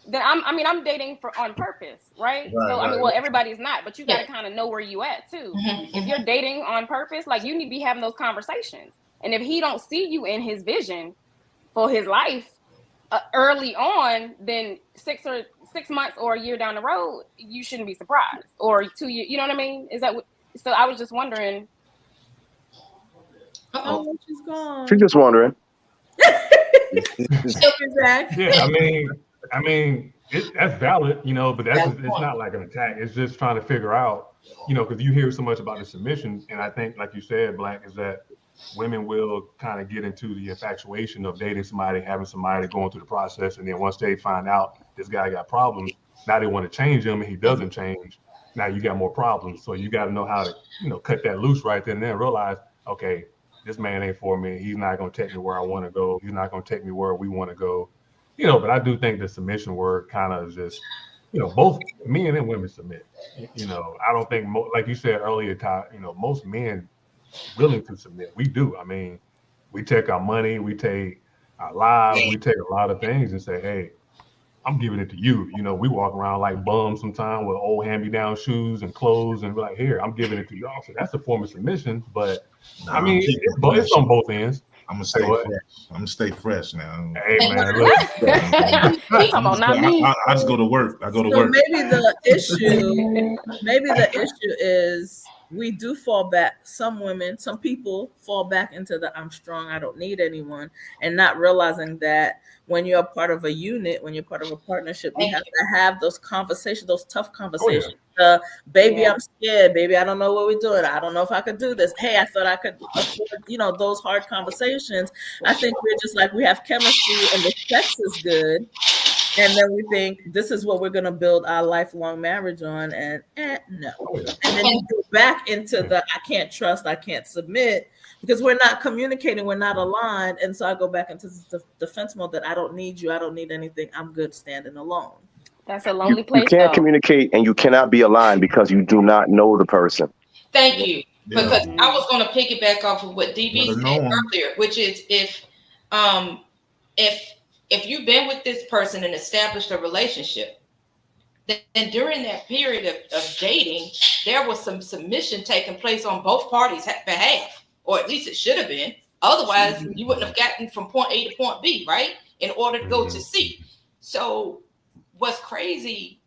then I'm dating on purpose, right? So everybody's not, but you got to kind of know where you at too. If you're dating on purpose, like you need to be having those conversations. And if he don't see you in his vision for his life early on, then 6 months or a year down the road, you shouldn't be surprised. Or 2 years, you know what I mean? Is that what? So I was just wondering. Oh, she's gone. She's just wondering. Yeah, I mean, that's valid, but it's not like an attack. It's just trying to figure out, because you hear so much about the submission, and I think, like you said, Black, is that women will kind of get into the infatuation of dating somebody, having somebody going through the process, and then once they find out this guy got problems, now they want to change him, and he doesn't change. Now you got more problems, so you got to know how to, cut that loose right then and then. Realize, okay, this man ain't for me. He's not going to take me where I want to go. He's not going to take me where we want to go. But I do think the submission word kind of just, both men and women submit. I don't think, like you said earlier, Ty, most men willing to submit. We do. I mean, we take our money, we take our lives, we take a lot of things and say, hey, I'm giving it to you. We walk around like bums sometimes with old hand-me-down shoes and clothes, and we're like, here, I'm giving it to y'all. So that's a form of submission. But I mean, it's on both ends. I'm gonna stay fresh. I'm gonna stay fresh now. Hey man, look. I just go to work. I go to work. Maybe the issue is we do fall back. Some women, some people fall back into the I'm strong, I don't need anyone, and not realizing that when you're a part of a unit, when you're part of a partnership, you have to have those conversations, those tough conversations. Baby, I'm scared. Baby, I don't know what we're doing. I don't know if I could do this. Hey, I thought I could afford, those hard conversations. I think we're just like, we have chemistry and the sex is good. And then we think this is what we're going to build our lifelong marriage on. And no. And then you go back into the I can't trust, I can't submit, because we're not communicating, we're not aligned. And so I go back into the defense mode that I don't need you, I don't need anything, I'm good standing alone. That's a lonely place. You can't communicate and you cannot be aligned because you do not know the person. Thank you. Yeah. Because I was going to piggyback off of what DB said earlier, which is if you've been with this person and established a relationship, then during that period of dating, there was some submission taking place on both parties' behalf, or at least it should have been. Otherwise, you wouldn't have gotten from point A to point B, right? In order to go to C. So what's crazy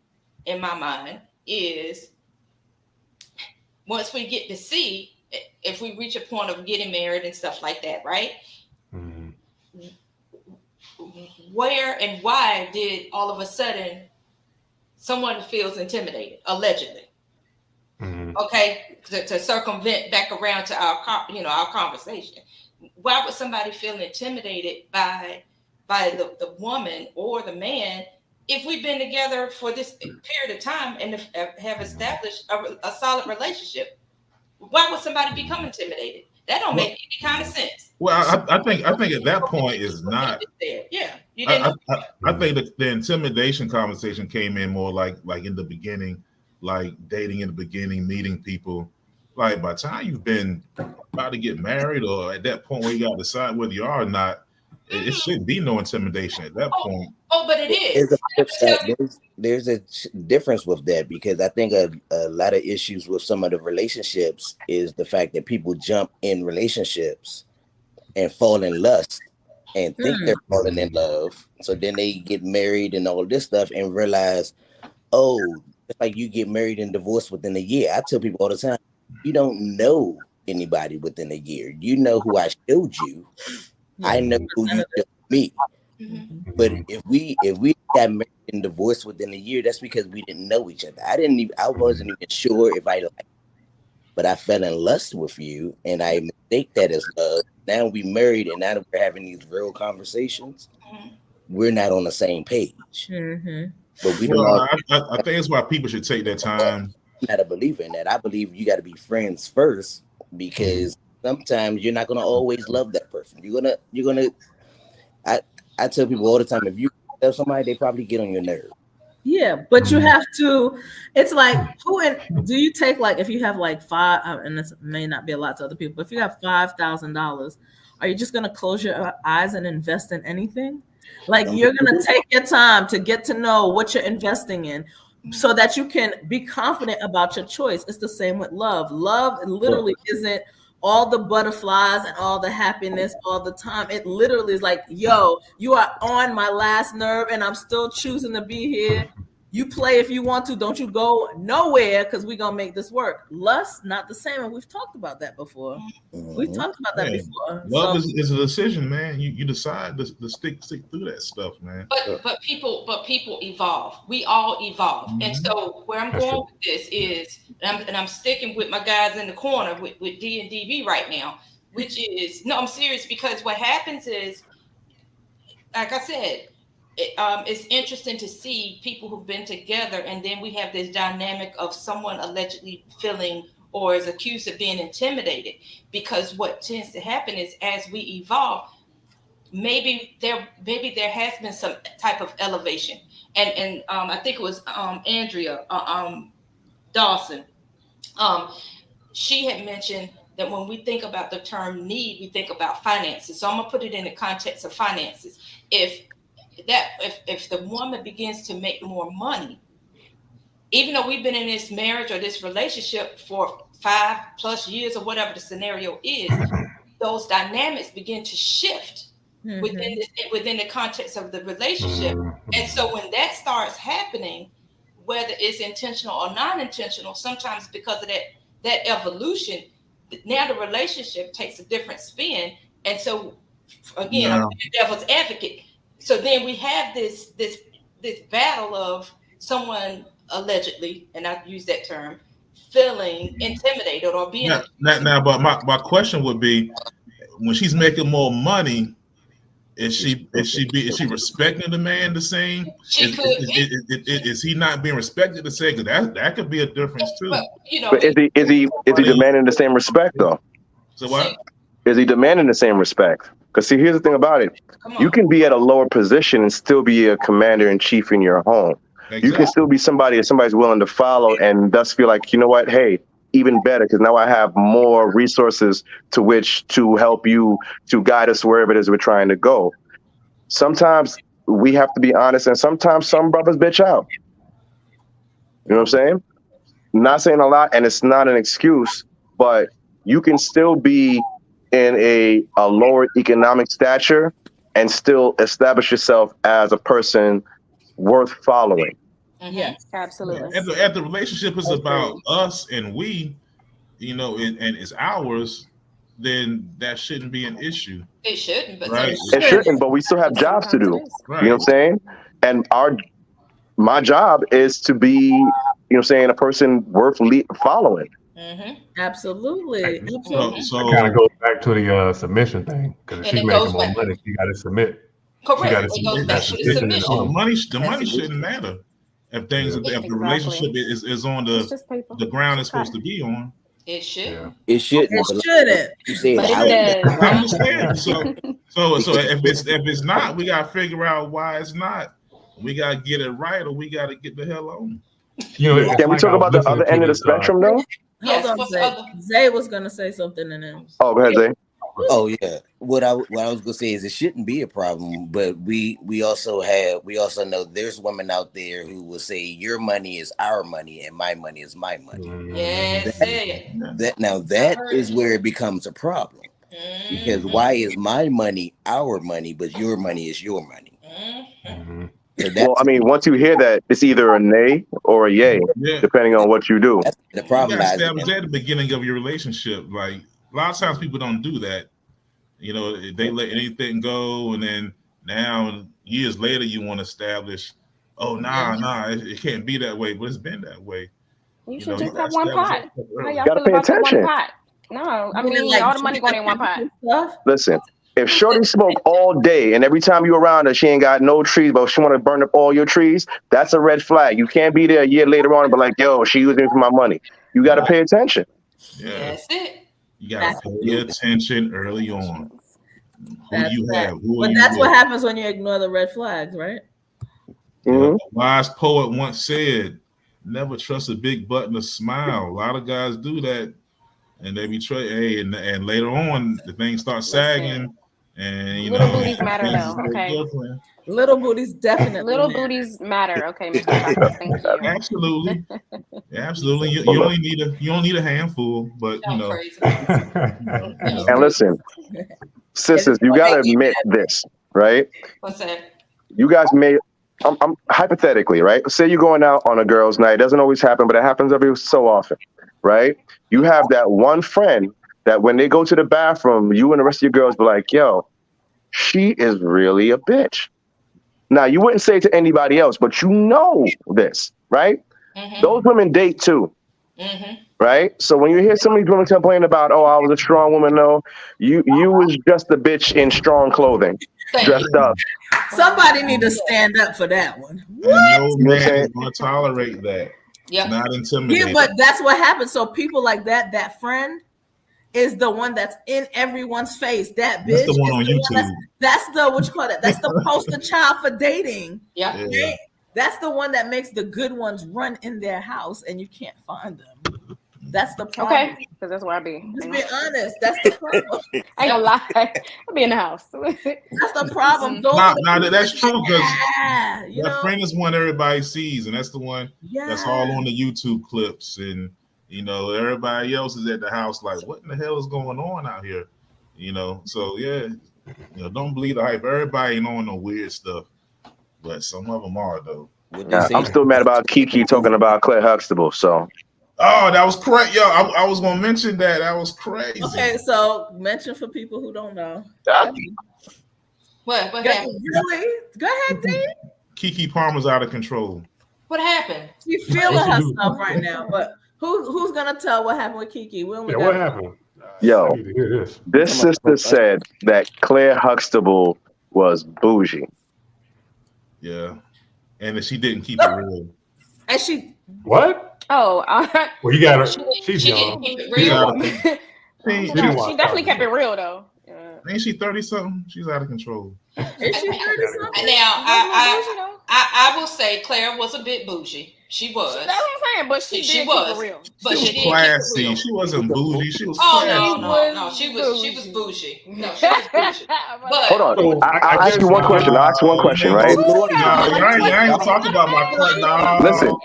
in my mind is once we get to C, if we reach a point of getting married and stuff like that, right? Where and why did all of a sudden someone feels intimidated, allegedly? Okay, to circumvent back around to our conversation. Why would somebody feel intimidated by the woman or the man if we've been together for this period of time and have established a solid relationship? Why would somebody become intimidated? That don't make any kind of sense. Well, I think at that point is not. Yeah, you didn't. I think the intimidation conversation came in more like in the beginning, like dating in the beginning, meeting people. Like by the time you've been about to get married, or at that point where you got to decide whether you are or not, it shouldn't be no intimidation at that point. Oh, but it is. There's a difference with that, because I think a lot of issues with some of the relationships is the fact that people jump in relationships and fall in lust and think they're falling in love. So then they get married and all this stuff and realize, it's like you get married and divorced within a year. I tell people all the time, you don't know anybody within a year. You know who I showed you. I know who you showed me. But if we got married and divorced within a year, that's because we didn't know each other. I wasn't even sure if I liked you, but I fell in lust with you, and I mistake that as love. Now we married, and now that we're having these real conversations, we're not on the same page. But we don't. I think that's why people should take their time. I'm not a believer in that. I believe you got to be friends first, because sometimes you're not gonna always love that person. You're gonna. I tell people all the time, if you love somebody, they probably get on your nerve. Yeah, but you have to. It's like, do you take, like, if you have like five, and this may not be a lot to other people, but if you have $5,000, are you just gonna close your eyes and invest in anything? Like, you're gonna take your time to get to know what you're investing in, so that you can be confident about your choice. It's the same with love. Love literally isn't all the butterflies and all the happiness all the time. It literally is like, yo, you are on my last nerve and I'm still choosing to be here. You play if you want to. Don't you go nowhere because we're going to make this work. Lust, not the same. And we've talked about that before. We've talked about that before. Love is a decision, man. You decide to stick through that stuff, man. But people evolve. We all evolve. And so where I'm going with this is, and I'm sticking with my guys in the corner with D and DB right now, which is, no, I'm serious, because what happens is, like I said, it's interesting to see people who've been together, and then we have this dynamic of someone allegedly feeling or is accused of being intimidated, because what tends to happen is, as we evolve, maybe there has been some type of elevation, and I think it was Andrea Dawson. She had mentioned that when we think about the term need, we think about finances. So I'm gonna put it in the context of finances. If the woman begins to make more money, even though we've been in this marriage or this relationship for 5+ years or whatever the scenario is, those dynamics begin to shift within the context of the relationship. And so when that starts happening, whether it's intentional or non-intentional, sometimes because of that evolution, now the relationship takes a different spin. And so again, I'm the devil's advocate. So then we have this battle of someone allegedly, and I use that term, feeling intimidated or being now. But my question would be, when she's making more money, is she respecting the man the same? She could. Is he not being respected the same? Because that could be a difference too. But is he demanding the same respect though? So what? Is he demanding the same respect? Because see, here's the thing about it. You can be at a lower position and still be a commander in chief in your home. Exactly. You can still be somebody that somebody's willing to follow and thus feel like, you know what, hey, even better, because now I have more resources to which to help you, to guide us wherever it is we're trying to go. Sometimes we have to be honest, and sometimes some brothers bitch out. You know what I'm saying? Not saying a lot, and it's not an excuse, but you can still be in a lower economic stature and still establish yourself as a person worth following. Yes, absolutely. If the relationship is about us and we, and it's ours, then that shouldn't be an issue. It shouldn't, but right? It shouldn't, but we still have jobs to do. Right. You know what I'm saying? And my job is to be, a person worth following. Absolutely. So kind of goes back to the submission thing, because if she's making more money, she got to submit. Correct. It goes back to the submission. The money shouldn't matter if the relationship is on the ground it's supposed to be on. It should. It shouldn't. It shouldn't. You said But it does. I understand. So if it's not, we gotta figure out why it's not. We gotta get it right, or we gotta get the hell on. Can we talk about the other end of the spectrum, though? Yes. Hold on, Zay was gonna say something, and then go ahead, Zay. Oh yeah. What I was gonna say is it shouldn't be a problem, but we also know there's women out there who will say your money is our money and my money is my money. Yes. That is where it becomes a problem. Because why is my money our money, but your money is your money? Well, I mean, once you hear that, it's either a nay or a yay, depending on what you do. That's the problem. You establish at the beginning of your relationship. Like a lot of times people don't do that. They let anything go, and then now years later you want to establish, it can't be that way, but it's been that way. You should just have one pot. How y'all gotta feel pay about the attention. one pot? No, I mean all the money going in one pot. Listen, if Shorty smoke all day and every time you around her, she ain't got no trees, but she want to burn up all your trees, that's a red flag. You can't be there a year later on and be like, yo, she using me for my money. You got to pay attention. Yeah. That's it. You got to pay attention early on. That's what happens when you ignore the red flags, right? Mm-hmm. A wise poet once said, never trust a big butt and a smile. A lot of guys do that, and they betray. And later on, the things start sagging. And little booties matter, though. Okay. Little booties definitely. Little booties matter. Okay, Mr. Chocolate, thank you. Absolutely. You only need a handful, but And listen, sisters, you gotta admit this, right? What's that? You guys may I'm hypothetically, right? Say you're going out on a girl's night. It doesn't always happen, but it happens every so often, right? You have that one friend that when they go to the bathroom, you and the rest of your girls be like, yo, she is really a bitch. Now, you wouldn't say it to anybody else, but you know this, right? Mm-hmm. Those women date too, right? So when you hear some of these women complain about, oh, I was a strong woman, no, you was just a bitch in strong clothing, dressed up. Somebody need to stand up for that one. And no You know what I'm man saying? is going to tolerate that. Yeah. Not intimidating. Yeah, but that's what happens. So people like that friend is the one that's in everyone's face. That bitch That's the one on YouTube. That's the what you call it. That's the poster child for dating. Yeah. Right? That's the one that makes the good ones run in their house and you can't find them. That's the problem. Okay, because that's where I be. Just be honest. That's the problem. I ain't gonna lie. I'll be in the house. That's the problem. Now that's true because you that know? friend is one everybody sees, and that's the one that's all on the YouTube clips, and you know everybody else is at the house like, what in the hell is going on out here? You know, so yeah, you know, don't believe the hype. Everybody ain't on no weird stuff, but some of them are though. I'm still mad about Kiki talking about Claire Huxtable. So. Oh, that was crazy. Yo, I was gonna mention that. That was crazy. Okay, so mention for people who don't know. What happened? Really? Go ahead, Dee. Kiki Palmer's out of control. What happened? She's feeling herself right now, but who's gonna tell what happened with Kiki? What happened? Yo, this sister said that Claire Huxtable was bougie. Yeah, and that she didn't keep it real. And she what? Oh, well, you got her. She's young. Keep it real. She definitely kept it real though. Ain't she 30 something? She's out of control. Is she 30 something? Now I will say Claire was a bit bougie. She was. That's what I'm saying, but she did was keep it real. But she was classy. She wasn't bougie. She was classy. No. She was bougie. No, she was bougie. But hold on. I'll ask you one question. I'll ask you one question, right? No, I ain't talking about my Claire. No. Listen.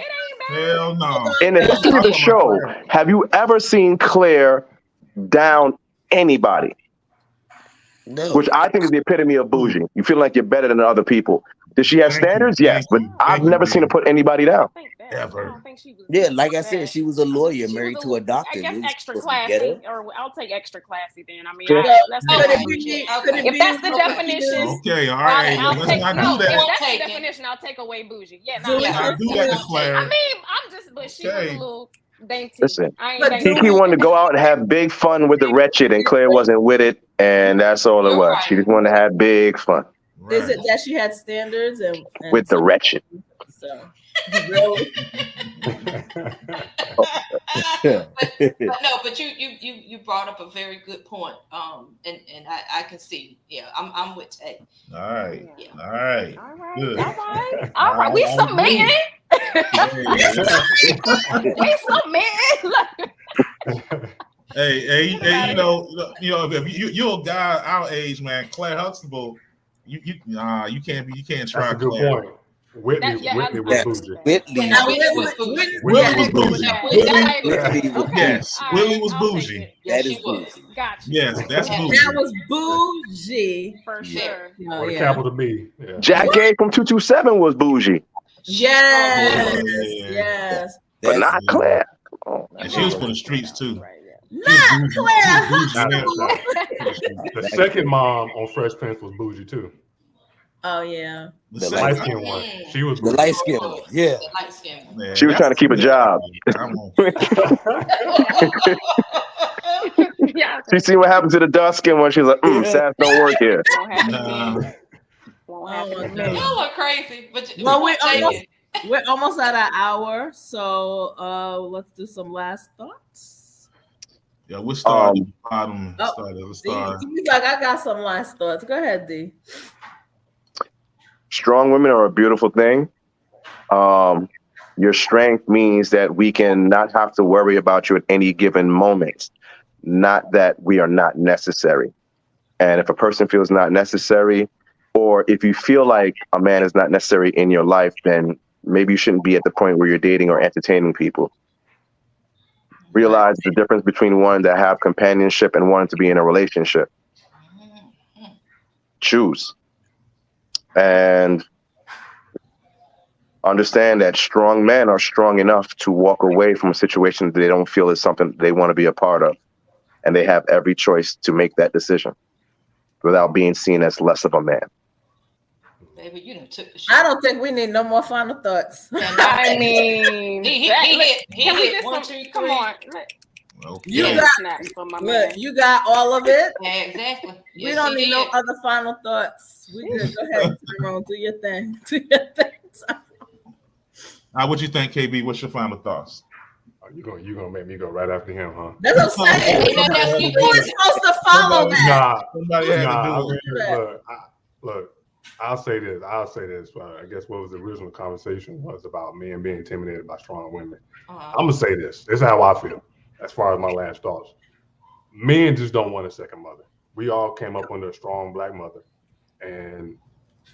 Hell no. In the history of the show, have you ever seen Claire down anybody? No. Which I think is the epitome of bougie. You feel like you're better than other people. Does she have standards? Yes, but I've never seen her put anybody down. Ever. Yeah, like I said, she was a lawyer married to a doctor. I guess extra classy, or I'll take extra classy then. I mean, if that's the definition. Okay, all right. Let's not do that. If that's the definition, I'll take away bougie. Yeah, no, let's not do that to Claire. I mean, I'm just, but she was a little dainty. Listen, Kiki wanted to go out and have big fun with the wretched, and Claire wasn't with it, and that's all it was. She just wanted to have big fun. Right. Is it that she had standards and with the wretched? So really. but you brought up a very good point. And I can see. Yeah, I'm with Tay. All right. Yeah. All right. Good. All right. We submitting. We submitting. Hey, you know, if you're a guy our age, man, Claire Huxtable, you can't try. That's a good Claire. point. Whitney was bougie. Whitney was bougie. Yes, Whitney was bougie. That is bougie. Gotcha. Yes, that's bougie. That was bougie for sure. Or the capital B. Yeah. Jack Gay from 227 was bougie. Yes. But not Claire. Oh, and she was for the streets too. Not Claire. The second mom on Fresh Prince was bougie too. Oh yeah. The light skinned one. She was the light skinned one. Yeah. The light skinned one. She was trying to keep a job. She seen what happened to the dark skinned one. She was like, Sass don't work here. Y'all are crazy. But we're almost at an hour, so let's do some last thoughts. Yeah, we'll start at the bottom. He's like, I got some last thoughts. Go ahead, D. Strong women are a beautiful thing. Your strength means that we can not have to worry about you at any given moment. Not that we are not necessary. And if a person feels not necessary, or if you feel like a man is not necessary in your life, then maybe you shouldn't be at the point where you're dating or entertaining people. Realize the difference between wanting to have companionship and wanting to be in a relationship. Choose. And understand that strong men are strong enough to walk away from a situation that they don't feel is something they want to be a part of. And they have every choice to make that decision without being seen as less of a man. Baby, you done took the shit. I don't think we need no more final thoughts. I mean, He can we hit get 1, some? 2, Come 3. on, Okay. You yeah, got, snaps for my look, man. you got all of it. Yeah, exactly. We don't need no other final thoughts. We good. Go ahead, Tyrone. Do your thing. Do your thing. What you think, KB? What's your final thoughts? You gonna make me go right after him, huh? That's what I'm saying. Ain't nothing else we Who is supposed to follow that? Somebody had to do it. Look, I'll say this. I guess what was the original conversation was about men being intimidated by strong women. I'm gonna say this. This is how I feel. As far as my last thoughts, men just don't want a second mother. We all came up under a strong black mother, and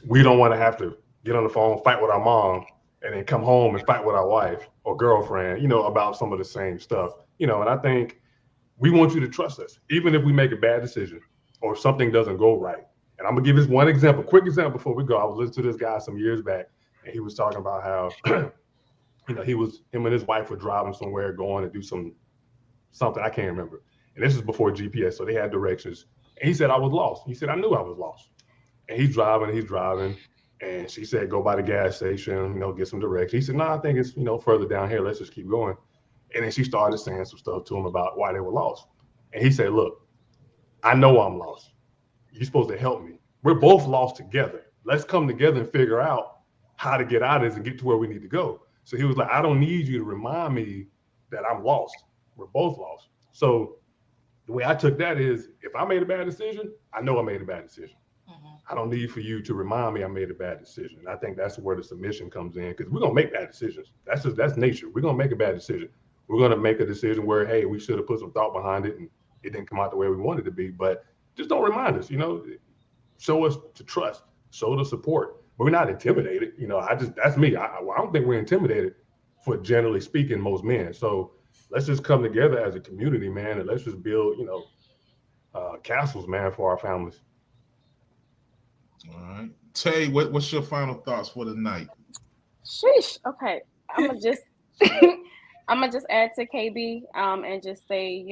we don't want to have to get on the phone, fight with our mom, and then come home and fight with our wife or girlfriend, about some of the same stuff, and I think we want you to trust us, even if we make a bad decision or something doesn't go right. And I'm gonna give this one example, quick example before we go. I was listening to this guy some years back, and he was talking about how, him and his wife were driving somewhere, going to do something I can't remember. And this is before GPS, so they had directions. And he said, I was lost. He said, I knew I was lost. And he's driving. And she said, go by the gas station, get some directions. He said, no, I think it's, further down here. Let's just keep going. And then she started saying some stuff to him about why they were lost. And he said, look, I know I'm lost. You're supposed to help me. We're both lost together. Let's come together and figure out how to get out of this and get to where we need to go. So he was like, I don't need you to remind me that I'm lost. We're both lost. So the way I took that is, if I made a bad decision, I know I made a bad decision. I don't need for you to remind me I made a bad decision. And I think that's where the submission comes in, because we're going to make bad decisions. That's nature. We're going to make a bad decision. We're going to make a decision where, hey, we should have put some thought behind it and it didn't come out the way we wanted it to be. But just don't remind us, show us to trust, show the support. But we're not intimidated. That's me. I don't think we're intimidated, for generally speaking, most men. So let's just come together as a community, man, and let's just build, castles, man, for our families. All right, Tay, what's your final thoughts for the night? Sheesh. Okay, I'm gonna just add to KB and just say,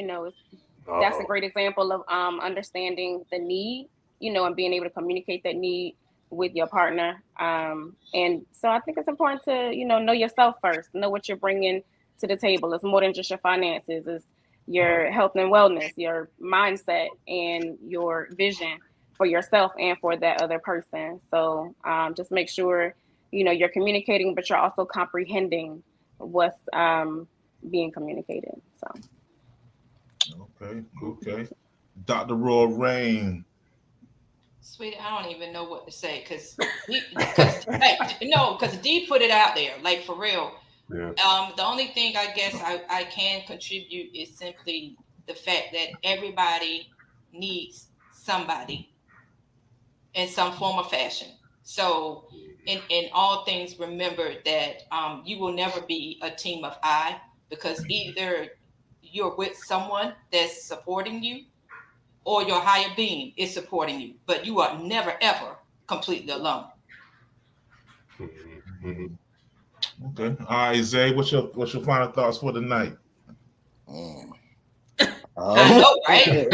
that's a great example of understanding the need, and being able to communicate that need with your partner. And so I think it's important to, know yourself first, know what you're bringing to the table. It's more than just your finances. It's your health and wellness, your mindset, and your vision for yourself and for that other person. So just make sure, you're communicating, but you're also comprehending what's being communicated. So. Okay. Dr. Roy Rain. Sweetie, I don't even know what to say, because D put it out there, like, for real. Yeah. The only thing I guess I can contribute is simply the fact that everybody needs somebody in some form or fashion. So in all things, remember that you will never be a team of I, because either you're with someone that's supporting you or your higher being is supporting you, but you are never, ever completely alone. Mm-hmm. Okay. All right, Zay, what's your final thoughts for the night? I know, right?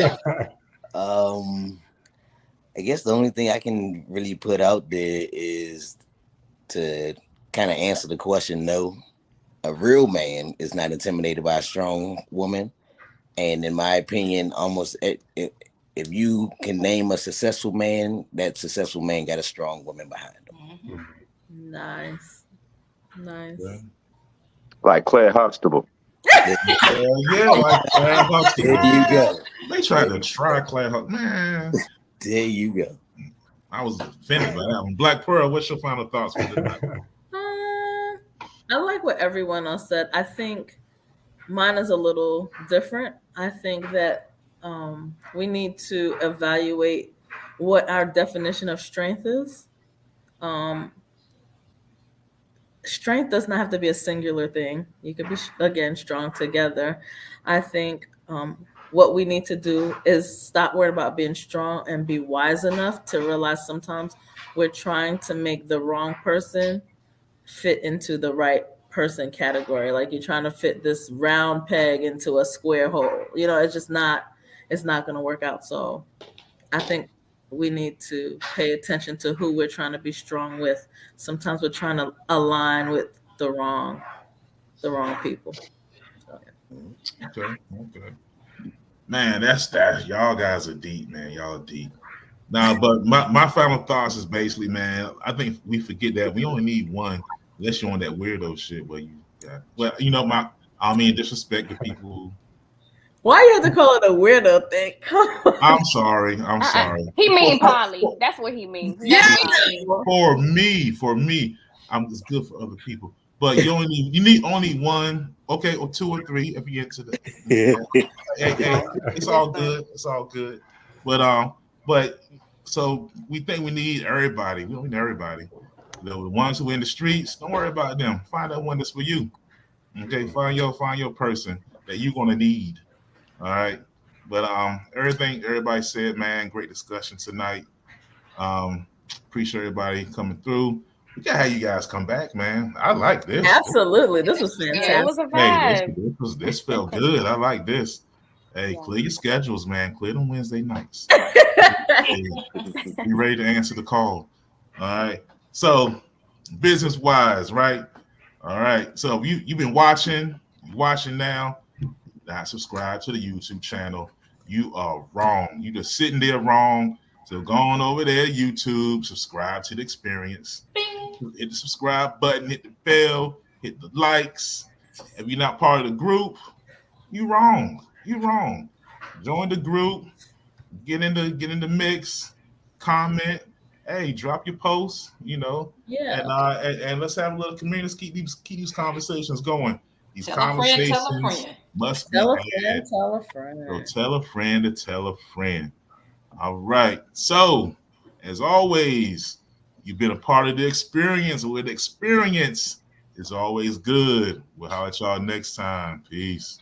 I guess the only thing I can really put out there is to kind of answer the question, no. A real man is not intimidated by a strong woman. And in my opinion, almost if you can name a successful man, that successful man got a strong woman behind him. Mm-hmm. Nice. Yeah. Like Claire Huxtable. Yeah, like Claire Huxtable. There you go. They tried to try Claire Huxtable. Man. There you go. I was offended by that one. Black Pearl, what's your final thoughts for the night? I like what everyone else said. I think mine is a little different. I think that we need to evaluate what our definition of strength is. Strength does not have to be a singular thing. You could be, again, strong together. I think what we need to do is stop worrying about being strong and be wise enough to realize sometimes we're trying to make the wrong person fit into the right person category. Like you're trying to fit this round peg into a square hole. You know, it's not going to work out. So I think we need to pay attention to who we're trying to be strong with. Sometimes we're trying to align with the wrong people. So, yeah. Okay. Man, that's that. Y'all guys are deep, man. Y'all are deep. Now, but my final thoughts is basically, man, I think we forget that we only need one, unless you're on that weirdo shit where you got. Well, you know, I don't mean disrespect to people. why you have to call it a weirdo thing? I'm sorry. I'm sorry. He mean Polly. That's what he means. Yeah. For me, it's good for other people. But you need only one, okay, or two or three if you get to the. Hey, it's all good. It's all good. But so we think we need everybody. We don't need everybody. The ones who are in the streets, don't worry about them. Find that one that's for you. Okay, find your person that you're gonna need. All right. But everything everybody said, man, great discussion tonight. Appreciate everybody coming through. We gotta have you guys come back, man. I like this. Absolutely, this was Yeah, fantastic. it was a Hey, vibe. this felt good. I like this. Hey, clear your schedules, man. Clear them Wednesday nights. Be ready to answer the call. All right. So, business wise, right? All right. So you've been watching now. Not subscribe to the YouTube channel. You are wrong. You just sitting there wrong. So go on over there, YouTube, subscribe to the experience. Bing. Hit the subscribe button, hit the bell, hit the likes. If you're not part of the group, you wrong. You wrong. Join the group, get in the mix, comment. Hey, drop your posts, Yeah. and let's have a little community. Let's keep these conversations going. These Tell a friend, conversations tell a friend. must be Tell a had. friend, tell a friend. So tell a friend to tell a friend. All right. So, as always, you've been a part of the experience. With experience is always good. We'll holler at y'all next time. Peace.